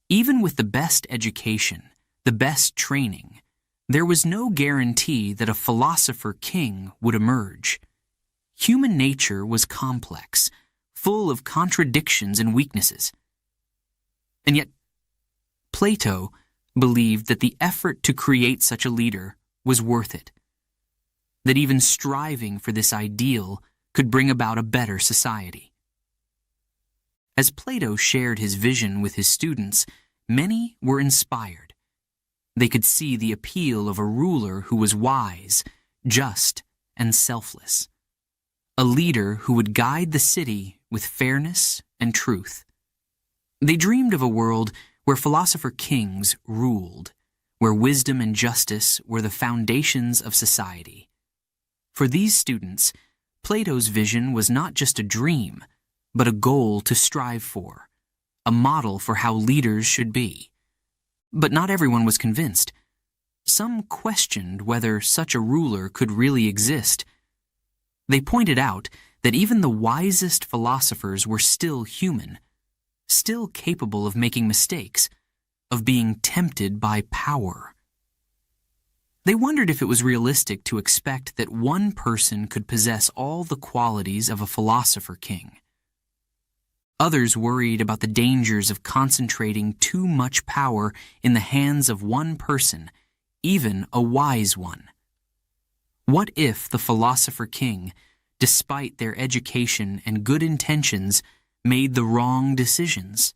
Even with the best education, the best training, there was no guarantee that a philosopher king would emerge. Human nature was complex, full of contradictions and weaknesses. And yet, Plato believed that the effort to create such a leader was worth it, that even striving for this ideal could bring about a better society. As Plato shared his vision with his students, many were inspired. They could see the appeal of a ruler who was wise, just, and selfless. A leader who would guide the city with fairness and truth. They dreamed of a world where philosopher kings ruled, where wisdom and justice were the foundations of society. For these students, Plato's vision was not just a dream, but a goal to strive for, a model for how leaders should be. But not everyone was convinced. Some questioned whether such a ruler could really exist. They pointed out that even the wisest philosophers were still human, still capable of making mistakes, of being tempted by power. They wondered if it was realistic to expect that one person could possess all the qualities of a philosopher king. Others worried about the dangers of concentrating too much power in the hands of one person, even a wise one. What if the philosopher king, despite their education and good intentions, made the wrong decisions?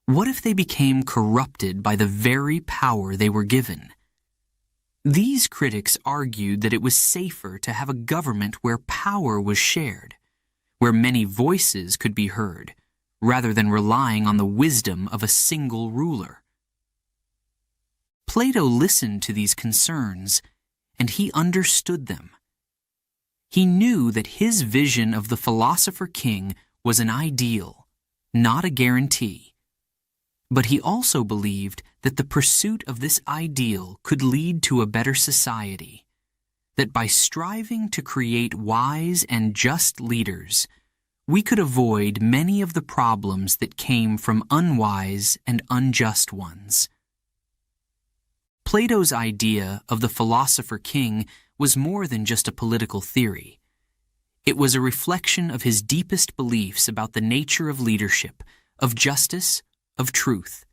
What if they became corrupted by the very power they were given? These critics argued that it was safer to have a government where power was shared, where many voices could be heard, rather than relying on the wisdom of a single ruler. Plato listened to these concerns, and he understood them. He knew that his vision of the philosopher king was an ideal, not a guarantee. But he also believed that the pursuit of this ideal could lead to a better society, that by striving to create wise and just leaders, we could avoid many of the problems that came from unwise and unjust ones. Plato's idea of the philosopher king was more than just a political theory. It was a reflection of his deepest beliefs about the nature of leadership, of justice, of truth.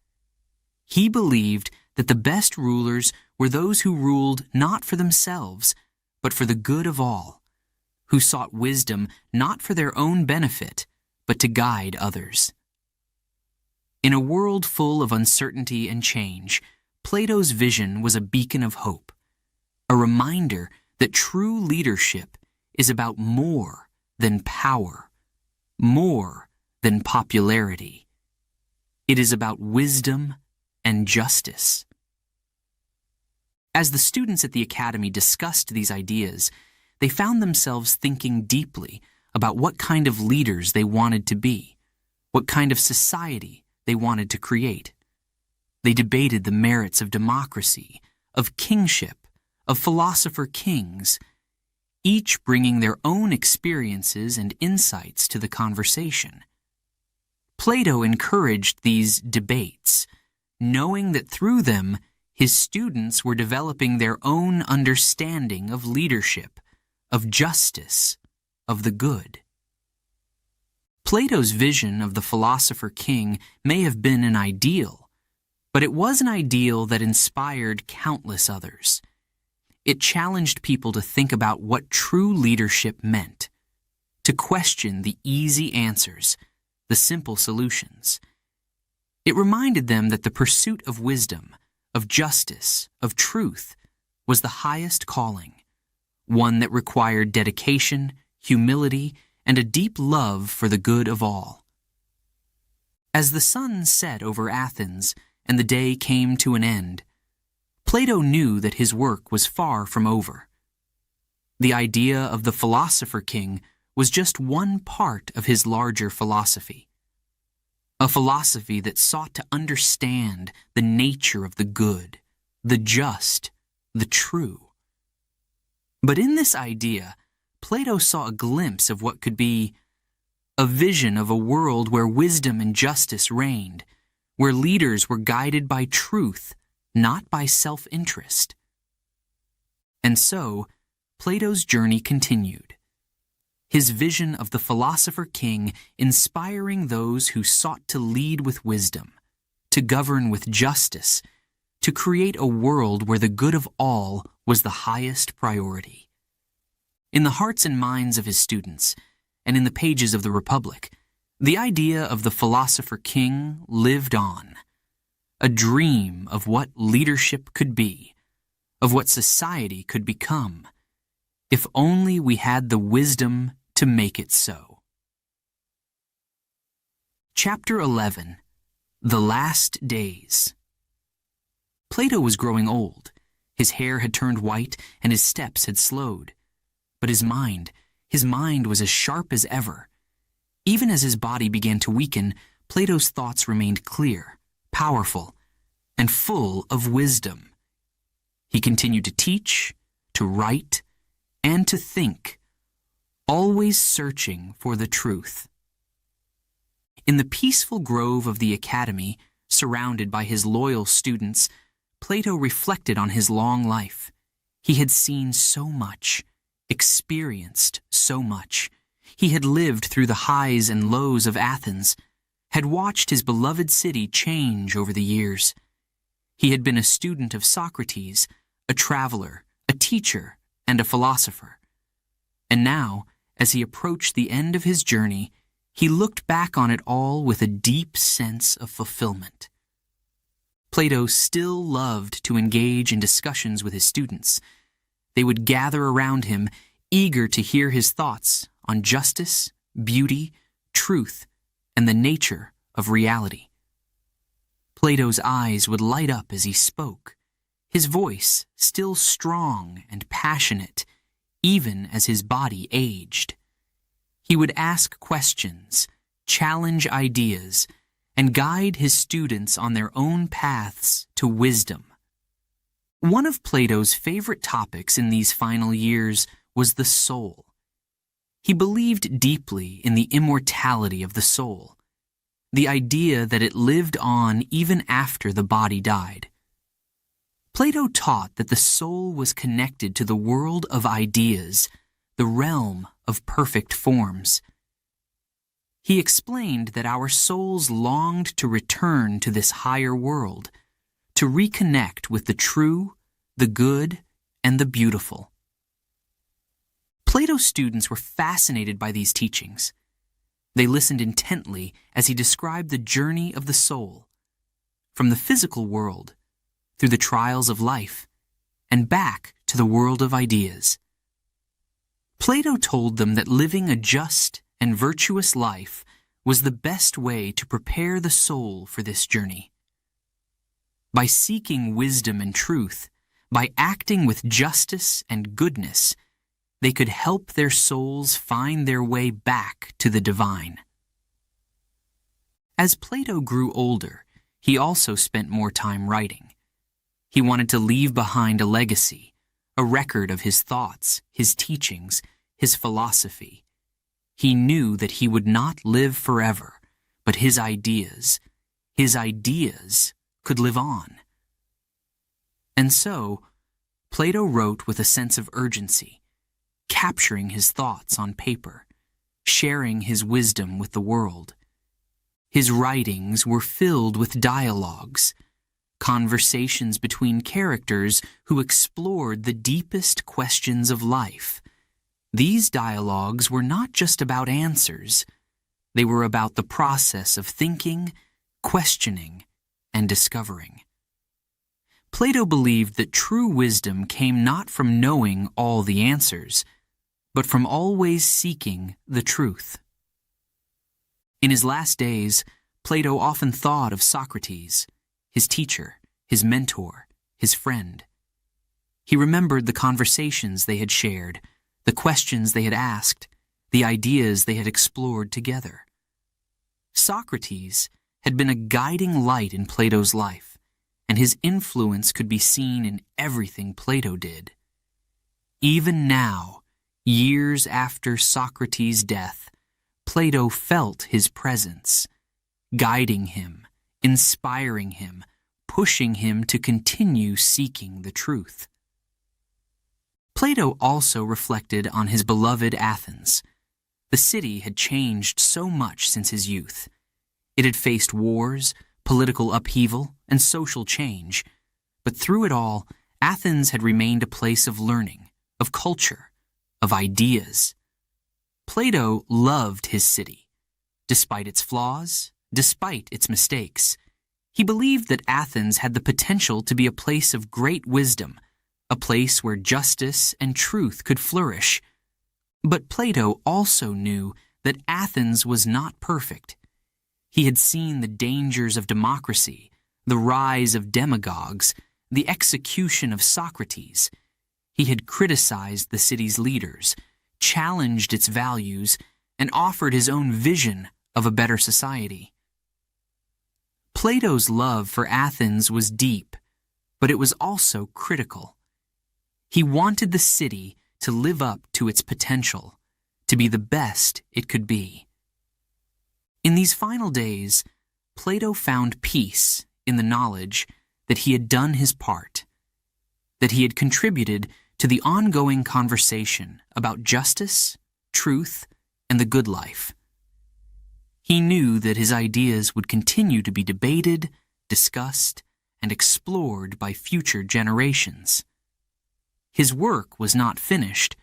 He believed that the best rulers were those who ruled not for themselves, but for the good of all, who sought wisdom not for their own benefit, but to guide others. In a world full of uncertainty and change, Plato's vision was a beacon of hope, a reminder that true leadership is about more than power, more than popularity. It is about wisdom and justice. As the students at the academy discussed these ideas, they found themselves thinking deeply about what kind of leaders they wanted to be, what kind of society they wanted to create. They debated the merits of democracy, of kingship, of philosopher kings, each bringing their own experiences and insights to the conversation. Plato encouraged these debates, knowing that through them his students were developing their own understanding of leadership, of justice, of the good. Plato's vision of the philosopher king may have been an ideal, but it was an ideal that inspired countless others. It challenged people to think about what true leadership meant, to question the easy answers, the simple solutions. It reminded them that the pursuit of wisdom, of justice, of truth, was the highest calling, one that required dedication, humility, and a deep love for the good of all. As the sun set over Athens and the day came to an end, Plato knew that his work was far from over. The idea of the philosopher king was just one part of his larger philosophy, a philosophy that sought to understand the nature of the good, the just, the true. But in this idea, Plato saw a glimpse of what could be a vision of a world where wisdom and justice reigned, where leaders were guided by truth, not by self-interest. And so, Plato's journey continued. His vision of the philosopher king inspiring those who sought to lead with wisdom, to govern with justice, to create a world where the good of all was the highest priority. In the hearts and minds of his students, and in the pages of the Republic, the idea of the philosopher king lived on, a dream of what leadership could be, of what society could become, if only we had the wisdom to make it so. Chapter 11. The Last Days. Plato was growing old. His hair had turned white and his steps had slowed. But his mind was as sharp as ever. Even as his body began to weaken, Plato's thoughts remained clear, powerful, and full of wisdom. He continued to teach, to write, and to think, always searching for the truth. In the peaceful grove of the academy, surrounded by his loyal students, Plato reflected on his long life. He had seen so much, experienced so much. He had lived through the highs and lows of Athens, had watched his beloved city change over the years. He had been a student of Socrates, a traveler, a teacher, and a philosopher. And now, as he approached the end of his journey, he looked back on it all with a deep sense of fulfillment. Plato still loved to engage in discussions with his students. They would gather around him, eager to hear his thoughts on justice, beauty, truth, and the nature of reality. Plato's eyes would light up as he spoke, his voice still strong and passionate, even as his body aged. He would ask questions, challenge ideas, and guide his students on their own paths to wisdom. One of Plato's favorite topics in these final years was the soul. He believed deeply in the immortality of the soul, the idea that it lived on even after the body died. Plato taught that the soul was connected to the world of ideas, the realm of perfect forms. He explained that our souls longed to return to this higher world, to reconnect with the true, the good, and the beautiful. Plato's students were fascinated by these teachings. They listened intently as he described the journey of the soul, from the physical world, through the trials of life, and back to the world of ideas. Plato told them that living a just and virtuous life was the best way to prepare the soul for this journey. By seeking wisdom and truth, by acting with justice and goodness, they could help their souls find their way back to the divine. As Plato grew older, he also spent more time writing. He wanted to leave behind a legacy, a record of his thoughts, his teachings, his philosophy. He knew that he would not live forever, but his ideas could live on. And so, Plato wrote with a sense of urgency, capturing his thoughts on paper, sharing his wisdom with the world. His writings were filled with dialogues, conversations between characters who explored the deepest questions of life. These dialogues were not just about answers. They were about the process of thinking, questioning, and discovering. Plato believed that true wisdom came not from knowing all the answers, but from always seeking the truth. In his last days, Plato often thought of Socrates, his teacher, his mentor, his friend. He remembered the conversations they had shared, the questions they had asked, the ideas they had explored together. Socrates had been a guiding light in Plato's life, and his influence could be seen in everything Plato did. Even now, years after Socrates' death, Plato felt his presence, guiding him, inspiring him, pushing him to continue seeking the truth. Plato also reflected on his beloved Athens. The city had changed so much since his youth. It had faced wars, political upheaval, and social change. But through it all, Athens had remained a place of learning, of culture, of ideas. Plato loved his city. Despite its flaws, despite its mistakes, he believed that Athens had the potential to be a place of great wisdom, a place where justice and truth could flourish. But Plato also knew that Athens was not perfect. He had seen the dangers of democracy, the rise of demagogues, the execution of Socrates. He had criticized the city's leaders, challenged its values, and offered his own vision of a better society. Plato's love for Athens was deep, but it was also critical. He wanted the city to live up to its potential, to be the best it could be. In these final days, Plato found peace in the knowledge that he had done his part, that he had contributed to the ongoing conversation about justice, truth, and the good life. He knew that his ideas would continue to be debated, discussed, and explored by future generations. His work was not finished,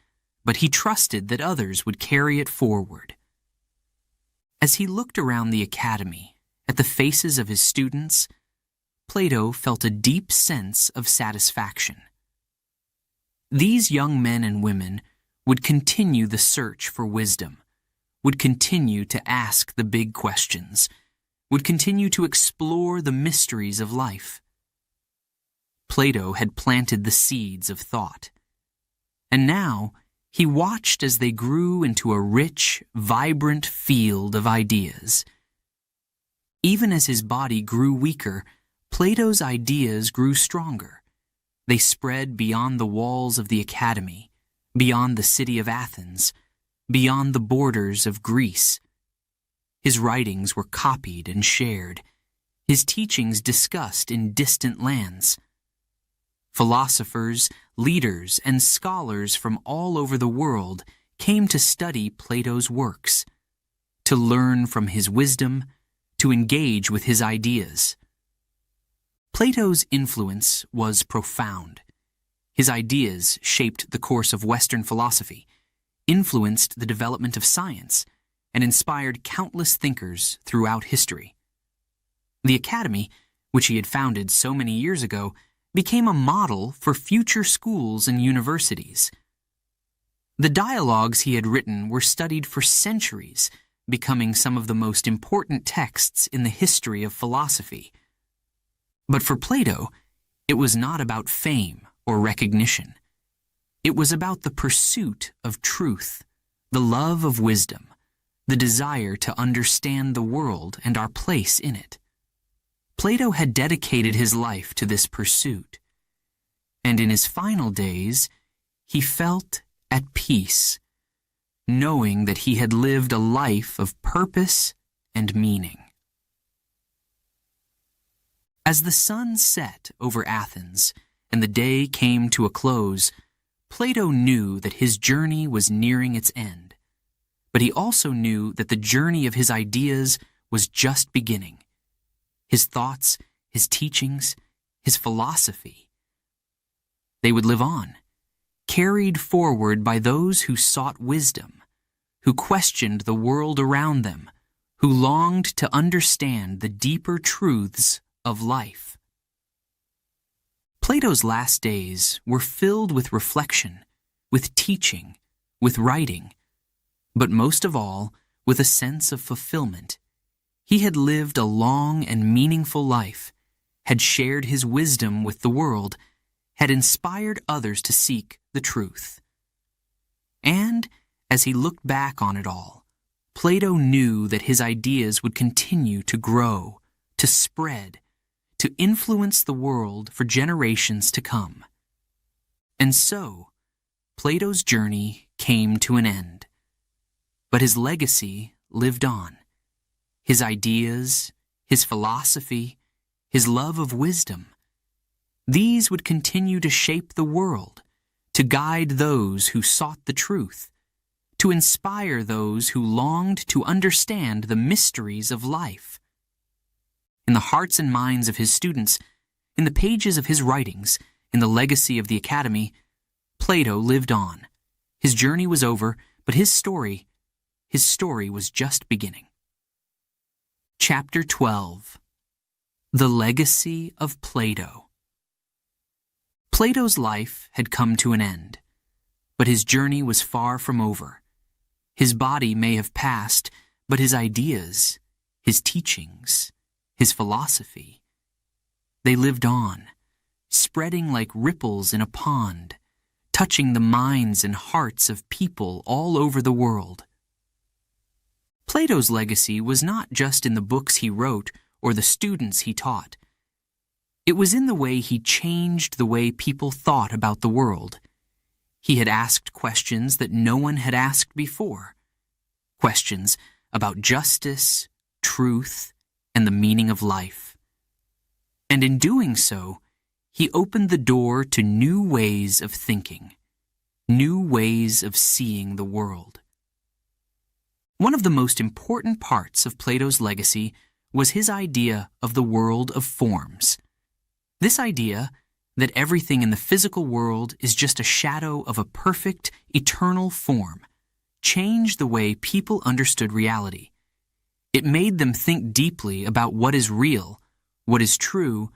but he trusted that others would carry it forward. As he looked around the academy, at the faces of his students, Plato felt a deep sense of satisfaction. These young men and women would continue the search for wisdom, would continue to ask the big questions, would continue to explore the mysteries of life. Plato had planted the seeds of thought, and now he watched as they grew into a rich, vibrant field of ideas. Even as his body grew weaker, Plato's ideas grew stronger. They spread beyond the walls of the academy, beyond the city of Athens, beyond the borders of Greece. His writings were copied and shared, his teachings discussed in distant lands. Philosophers, leaders, and scholars from all over the world came to study Plato's works, to learn from his wisdom, to engage with his ideas. Plato's influence was profound. His ideas shaped the course of Western philosophy, influenced the development of science, and inspired countless thinkers throughout history. The Academy, which he had founded so many years ago, became a model for future schools and universities. The dialogues he had written were studied for centuries, becoming some of the most important texts in the history of philosophy. But for Plato, it was not about fame or recognition. It was about the pursuit of truth, the love of wisdom, the desire to understand the world and our place in it. Plato had dedicated his life to this pursuit, and in his final days, he felt at peace, knowing that he had lived a life of purpose and meaning. As the sun set over Athens and the day came to a close, Plato knew that his journey was nearing its end, but he also knew that the journey of his ideas was just beginning. His thoughts, his teachings, his philosophy. They would live on, carried forward by those who sought wisdom, who questioned the world around them, who longed to understand the deeper truths of life. Plato's last days were filled with reflection, with teaching, with writing, but most of all, with a sense of fulfillment. He had lived a long and meaningful life, had shared his wisdom with the world, had inspired others to seek the truth. And, as he looked back on it all, Plato knew that his ideas would continue to grow, to spread, to influence the world for generations to come. And so, Plato's journey came to an end. But his legacy lived on. His ideas, his philosophy, his love of wisdom, these would continue to shape the world, to guide those who sought the truth, to inspire those who longed to understand the mysteries of life. In the hearts and minds of his students, in the pages of his writings, in the legacy of the Academy, Plato lived on. His journey was over, but his story was just beginning. Chapter 12. The Legacy of Plato. Plato's life had come to an end, but his journey was far from over. His body may have passed, but his ideas, his teachings, his philosophy, they lived on, spreading like ripples in a pond, touching the minds and hearts of people all over the world. Plato's legacy was not just in the books he wrote or the students he taught. It was in the way he changed the way people thought about the world. He had asked questions that no one had asked before. Questions about justice, truth, and the meaning of life. And in doing so, he opened the door to new ways of thinking, new ways of seeing the world. One of the most important parts of Plato's legacy was his idea of the world of forms. This idea that everything in the physical world is just a shadow of a perfect, eternal form changed the way people understood reality. It made them think deeply about what is real, what is true,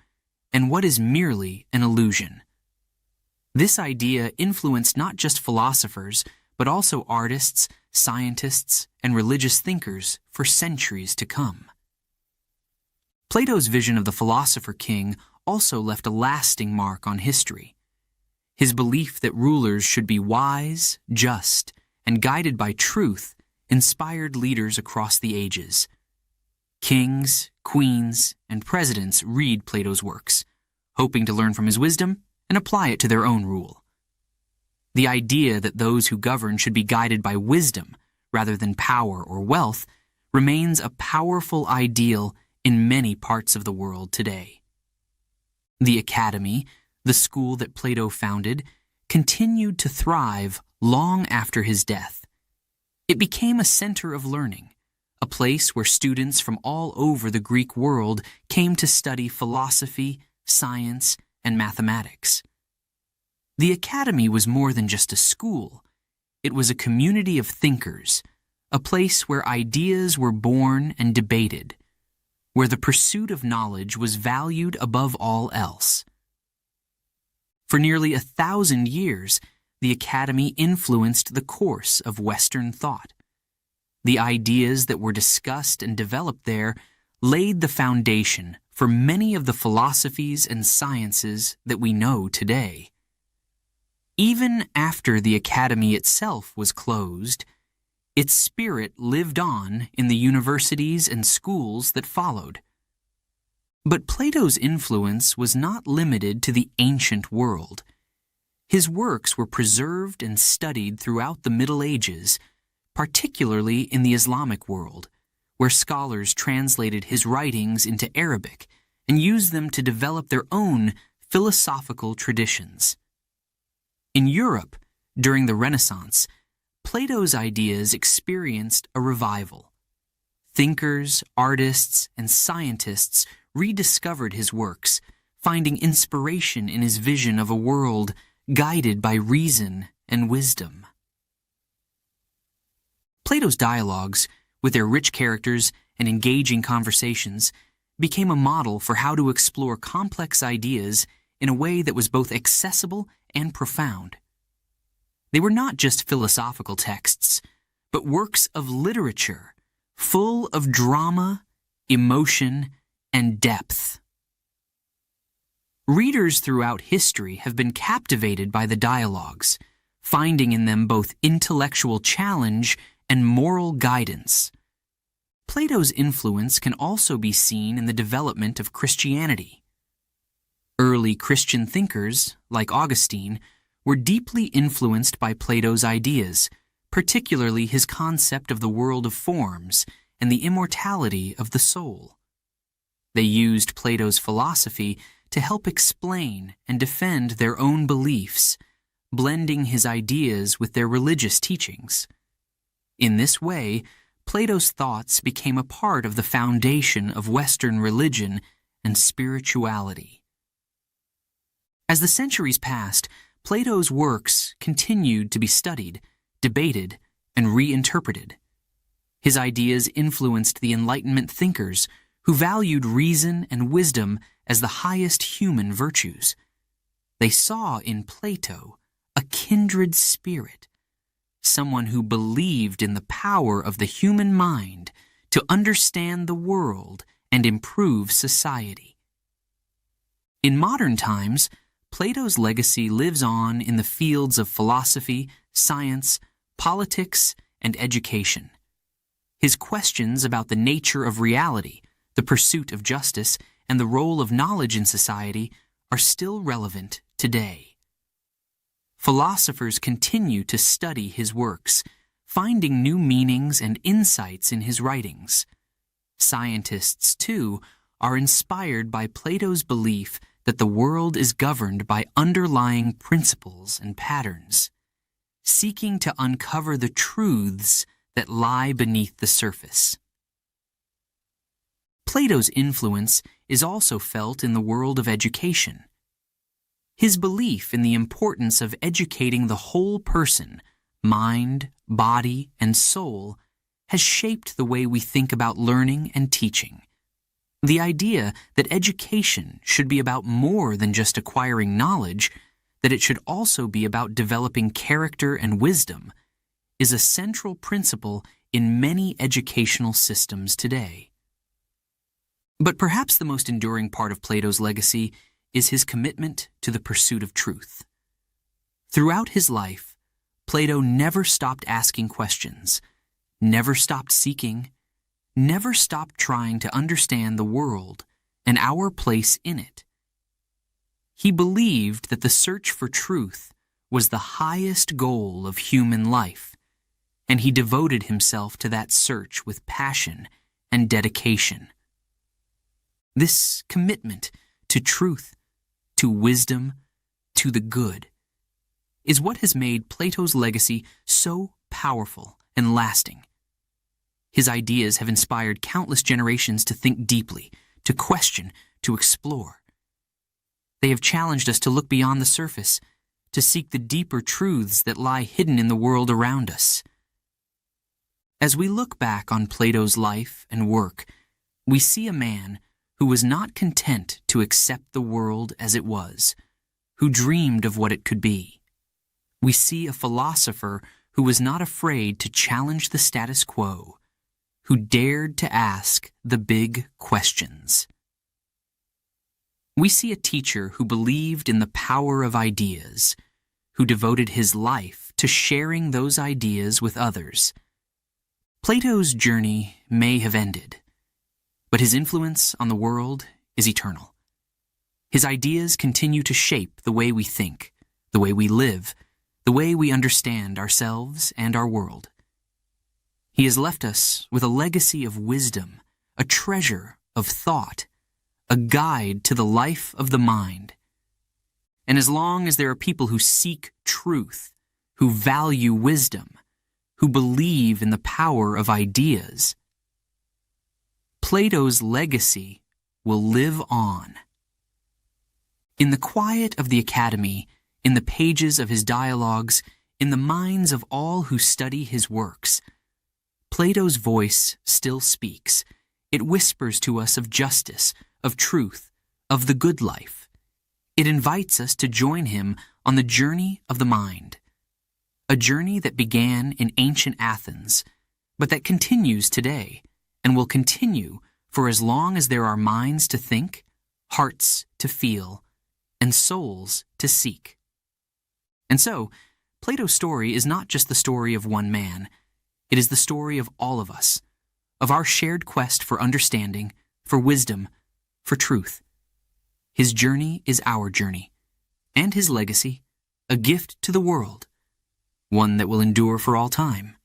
and what is merely an illusion. This idea influenced not just philosophers, but also artists, scientists, and religious thinkers for centuries to come. Plato's vision of the philosopher king also left a lasting mark on history. His belief that rulers should be wise, just, and guided by truth inspired leaders across the ages. Kings, queens, and presidents read Plato's works, hoping to learn from his wisdom and apply it to their own rule. The idea that those who govern should be guided by wisdom rather than power or wealth remains a powerful ideal in many parts of the world today. The Academy, the school that Plato founded, continued to thrive long after his death. It became a center of learning, a place where students from all over the Greek world came to study philosophy, science, and mathematics. The Academy was more than just a school. It was a community of thinkers, a place where ideas were born and debated, where the pursuit of knowledge was valued above all else. For nearly 1,000 years, the Academy influenced the course of Western thought. The ideas that were discussed and developed there laid the foundation for many of the philosophies and sciences that we know today. Even after the Academy itself was closed, its spirit lived on in the universities and schools that followed. But Plato's influence was not limited to the ancient world. His works were preserved and studied throughout the Middle Ages, particularly in the Islamic world, where scholars translated his writings into Arabic and used them to develop their own philosophical traditions. In Europe, during the Renaissance, Plato's ideas experienced a revival. Thinkers, artists, and scientists rediscovered his works, finding inspiration in his vision of a world guided by reason and wisdom. Plato's dialogues, with their rich characters and engaging conversations, became a model for how to explore complex ideas in a way that was both accessible and profound. They were not just philosophical texts, but works of literature, full of drama, emotion, and depth. Readers throughout history have been captivated by the dialogues, finding in them both intellectual challenge and moral guidance. Plato's influence can also be seen in the development of Christianity. Early Christian thinkers, like Augustine, were deeply influenced by Plato's ideas, particularly his concept of the world of forms and the immortality of the soul. They used Plato's philosophy to help explain and defend their own beliefs, blending his ideas with their religious teachings. In this way, Plato's thoughts became a part of the foundation of Western religion and spirituality. As the centuries passed, Plato's works continued to be studied, debated, and reinterpreted. His ideas influenced the Enlightenment thinkers who valued reason and wisdom as the highest human virtues. They saw in Plato a kindred spirit, someone who believed in the power of the human mind to understand the world and improve society. In modern times, Plato's legacy lives on in the fields of philosophy, science, politics, and education. His questions about the nature of reality, the pursuit of justice, and the role of knowledge in society are still relevant today. Philosophers continue to study his works, finding new meanings and insights in his writings. Scientists, too, are inspired by Plato's belief that the world is governed by underlying principles and patterns, seeking to uncover the truths that lie beneath the surface. Plato's influence is also felt in the world of education. His belief in the importance of educating the whole person, mind, body, and soul, has shaped the way we think about learning and teaching. The idea that education should be about more than just acquiring knowledge, that it should also be about developing character and wisdom, is a central principle in many educational systems today. But perhaps the most enduring part of Plato's legacy is his commitment to the pursuit of truth. Throughout his life, Plato never stopped asking questions, never stopped seeking, never stopped trying to understand the world and our place in it. He believed that the search for truth was the highest goal of human life, and he devoted himself to that search with passion and dedication. This commitment to truth, to wisdom, to the good, is what has made Plato's legacy so powerful and lasting. His ideas have inspired countless generations to think deeply, to question, to explore. They have challenged us to look beyond the surface, to seek the deeper truths that lie hidden in the world around us. As we look back on Plato's life and work, we see a man who was not content to accept the world as it was, who dreamed of what it could be. We see a philosopher who was not afraid to challenge the status quo, who dared to ask the big questions. We see a teacher who believed in the power of ideas, who devoted his life to sharing those ideas with others. Plato's journey may have ended, but his influence on the world is eternal. His ideas continue to shape the way we think, the way we live, the way we understand ourselves and our world. He has left us with a legacy of wisdom, a treasure of thought, a guide to the life of the mind. And as long as there are people who seek truth, who value wisdom, who believe in the power of ideas, Plato's legacy will live on. In the quiet of the academy, in the pages of his dialogues, in the minds of all who study his works, Plato's voice still speaks. It whispers to us of justice, of truth, of the good life. It invites us to join him on the journey of the mind, a journey that began in ancient Athens, but that continues today and will continue for as long as there are minds to think, hearts to feel, and souls to seek. And so, Plato's story is not just the story of one man. It is the story of all of us, of our shared quest for understanding, for wisdom, for truth. His journey is our journey, and his legacy, a gift to the world, one that will endure for all time.